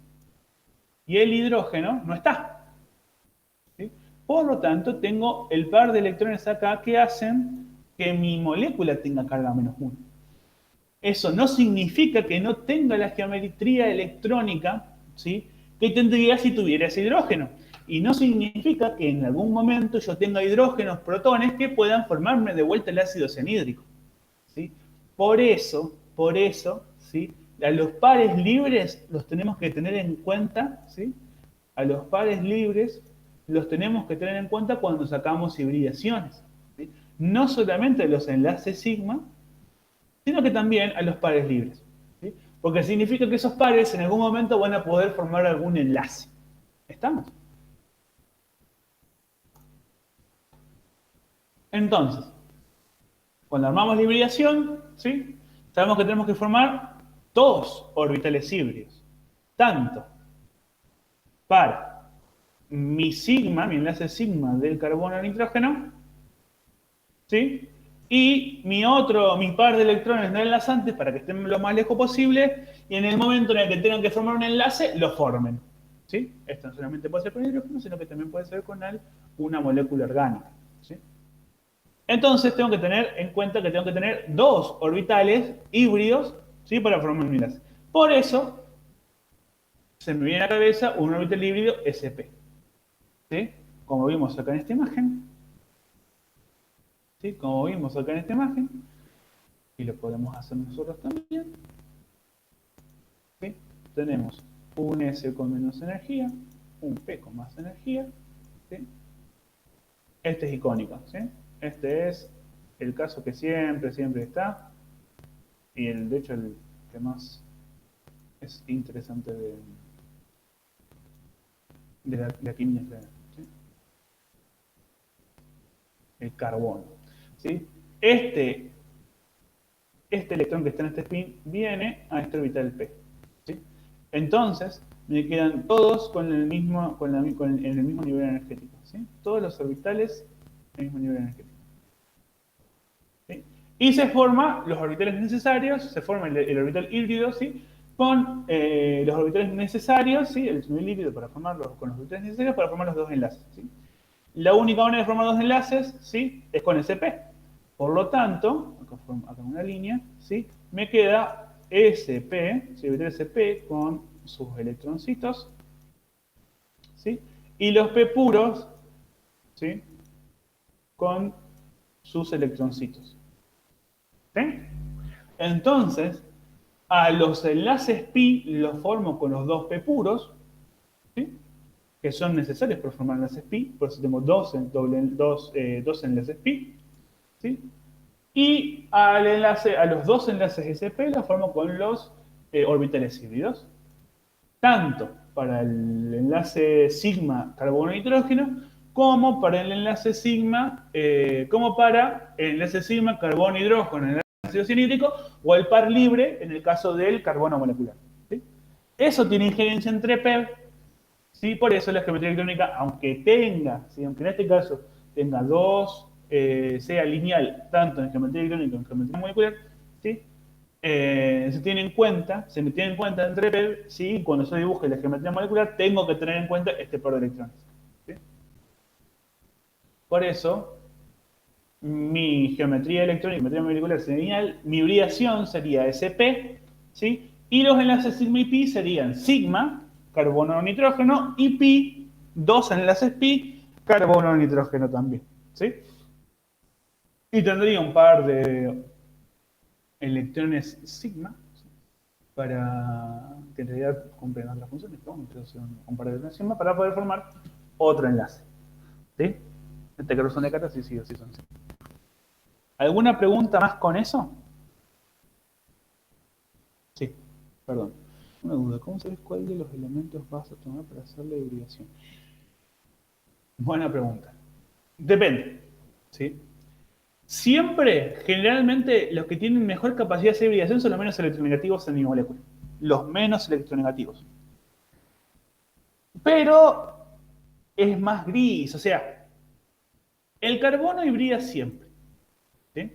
y el hidrógeno no está. ¿Sí? Por lo tanto, tengo el par de electrones acá que hacen que mi molécula tenga carga -1. Eso no significa que no tenga la geometría electrónica, ¿sí? Que tendría si tuviera ese hidrógeno. Y no significa que en algún momento yo tenga hidrógenos, protones, que puedan formarme de vuelta el ácido cianhídrico. ¿Sí? Por eso, ¿sí? A los pares libres los tenemos que tener en cuenta, ¿sí? A los pares libres los tenemos que tener en cuenta cuando sacamos hibridaciones. ¿Sí? No solamente los enlaces sigma, sino que también a los pares libres. ¿Sí? Porque significa que esos pares en algún momento van a poder formar algún enlace. ¿Estamos? Entonces, cuando armamos la hibridación, ¿sí? Sabemos que tenemos que formar dos orbitales híbridos. Tanto para mi sigma, mi enlace sigma del carbono al nitrógeno, ¿sí? Y mi par de electrones no enlazantes para que estén lo más lejos posible, y en el momento en el que tengan que formar un enlace, lo formen. ¿Sí? Esto no solamente puede ser con hidrógeno, sino que también puede ser con una molécula orgánica. ¿Sí? Entonces tengo que tener en cuenta que tengo que tener dos orbitales híbridos, ¿sí? Para formar un enlace. Por eso se me viene a la cabeza un orbital híbrido sp. ¿Sí? Como vimos acá en esta imagen. ¿Sí? Como vimos acá en esta imagen. Y lo podemos hacer nosotros también. ¿Sí? Tenemos un S con menos energía, un P con más energía. ¿Sí? Este es icónico. ¿Sí? Este es el caso que siempre está. Y de hecho el que más es interesante de la química nuclear, ¿sí? El carbono. ¿Sí? Este electrón que está en este spin viene a este orbital P. ¿Sí? Entonces, me quedan todos con el mismo, en el mismo nivel energético. ¿Sí? Todos los orbitales en el mismo nivel energético. ¿Sí? Y se forman los orbitales necesarios, se forma el orbital híbrido, ¿sí? Con los orbitales necesarios, ¿sí? El nivel híbrido para formarlos con los orbitales necesarios para formar los dos enlaces. ¿Sí? La única manera de formar dos enlaces, ¿sí? Es con SP. Por lo tanto, acá una línea, ¿sí? Me queda SP, ¿sí? Orbital SP con sus electroncitos, ¿sí? Y los P puros, ¿sí? Con sus electroncitos. ¿Sí? Entonces, a los enlaces pi los formo con los dos P puros, ¿sí? Que son necesarios para formar enlaces pi, por eso tengo dos enlaces pi, ¿sí? Y a los dos enlaces SP los formo con los orbitales híbridos, tanto para el enlace sigma carbono-hidrógeno, como para el enlace sigma, carbono-hidrógeno en el ácido cianhídrico, o el par libre en el caso del carbono molecular. ¿Sí? Eso tiene injerencia entre P, ¿sí? Por eso la geometría electrónica, aunque en este caso tenga sea lineal tanto en geometría electrónica como en geometría molecular, ¿sí? Se me tiene en cuenta entre P, ¿sí? Cuando yo dibuje la geometría molecular, tengo que tener en cuenta este par de electrones. ¿Sí? Por eso, mi geometría electrónica y geometría molecular sería lineal, mi hibridación sería SP, ¿sí? Y los enlaces sigma y pi serían sigma, carbono nitrógeno, y pi, dos enlaces pi, carbono nitrógeno también, ¿sí? Y tendría un par de electrones sigma, ¿sí? Para que en realidad cumplen otras funciones, ¿no? Entonces un par de electrones sigma para poder formar otro enlace, ¿sí? Este que son de cata, sí, sí, sí son sí. ¿Alguna pregunta más con eso? Sí, perdón. Una duda, ¿cómo sabes cuál de los elementos vas a tomar para hacer la hibridación? Buena pregunta. Depende, ¿sí? Siempre, generalmente, los que tienen mejor capacidad de hacer hibridación son los menos electronegativos en mi molécula. Los menos electronegativos. Pero es más gris, o sea, el carbono hibrida siempre, ¿sí?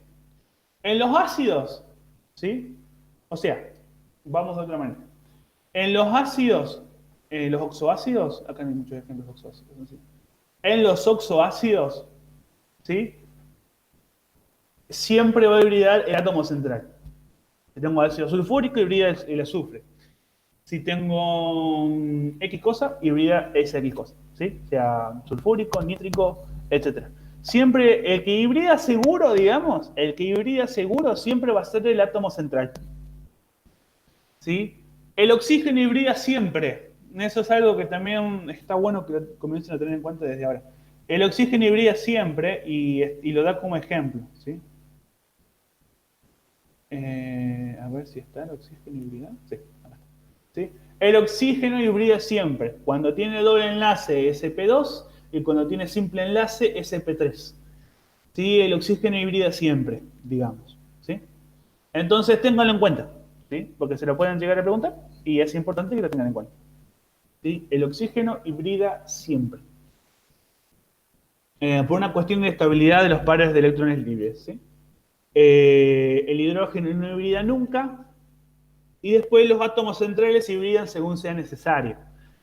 En los ácidos, ¿sí? O sea, vamos de otra manera. En los ácidos, los oxoácidos, acá no hay muchos ejemplos de oxoácidos, ¿sí? En los oxoácidos, ¿sí? Siempre va a hibridar el átomo central. Si tengo ácido sulfúrico, hibrida el azufre. Si tengo X cosa, hibrida esa X cosa, ¿sí? Sea sulfúrico, nítrico, etc. Siempre el que hibrida seguro, digamos, siempre va a ser el átomo central, ¿sí? El oxígeno hibrida siempre. Eso es algo que también está bueno que comiencen a tener en cuenta desde ahora. El oxígeno hibrida siempre y lo da como ejemplo, ¿sí? A ver si está el oxígeno hibrida. Sí, acá está. ¿Sí? El oxígeno hibrida siempre. Cuando tiene doble enlace sp2 y cuando tiene simple enlace sp3. ¿Sí? El oxígeno hibrida siempre, digamos. ¿Sí? Entonces ténganlo en cuenta, ¿sí? Porque se lo pueden llegar a preguntar y es importante que lo tengan en cuenta. ¿sí? El oxígeno hibrida siempre. Por una cuestión de estabilidad de los pares de electrones libres, ¿sí? El hidrógeno no hibrida nunca, y después los átomos centrales hibridan según sea necesario.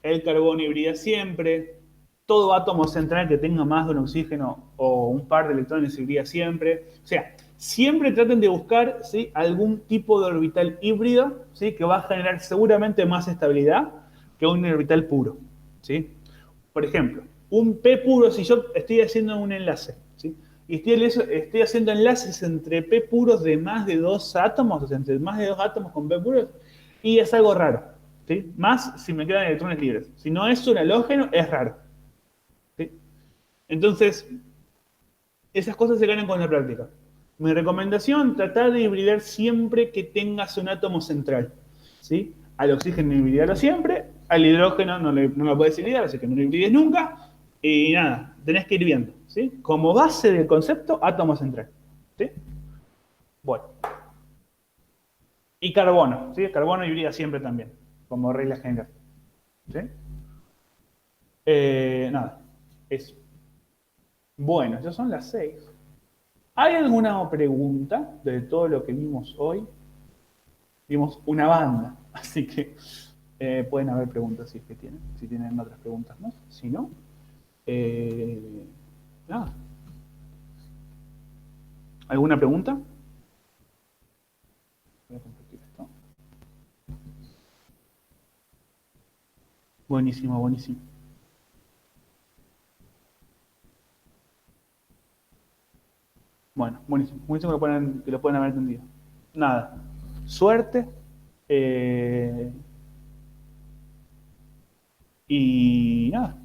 El carbono hibrida siempre, todo átomo central que tenga más de un oxígeno o un par de electrones hibrida siempre. O sea, siempre traten de buscar, ¿sí?, algún tipo de orbital híbrido, ¿sí?, que va a generar seguramente más estabilidad que un orbital puro, ¿sí? Por ejemplo, un P puro, si yo estoy haciendo un enlace, ¿sí?, y estoy haciendo enlaces entre P puros de más de 2 átomos, o sea, entre más de 2 átomos con P puros, y es algo raro, ¿sí? Más si me quedan electrones libres. Si no es un halógeno, es raro, ¿sí? Entonces, esas cosas se ganan con la práctica. Mi recomendación, tratar de hibridar siempre que tengas un átomo central, ¿sí? Al oxígeno hibridarlo siempre, al hidrógeno no lo puedes hibridar, así que no lo hibrides nunca, y nada, tenés que ir viendo, ¿sí? Como base del concepto, átomo central, ¿sí? Bueno, y carbono, ¿sí? El carbono hibrida siempre también, como regla general, ¿sí? Nada, eso. Bueno, ya son las 6. ¿Hay alguna pregunta de todo lo que vimos hoy? Vimos una banda, así que pueden haber preguntas si es que tienen, si tienen otras preguntas más. Si no, nada. ¿Alguna pregunta? Voy a compartir esto. Buenísimo, buenísimo. Bueno, buenísimo. Buenísimo que lo puedan haber entendido. Nada. Suerte. Y nada.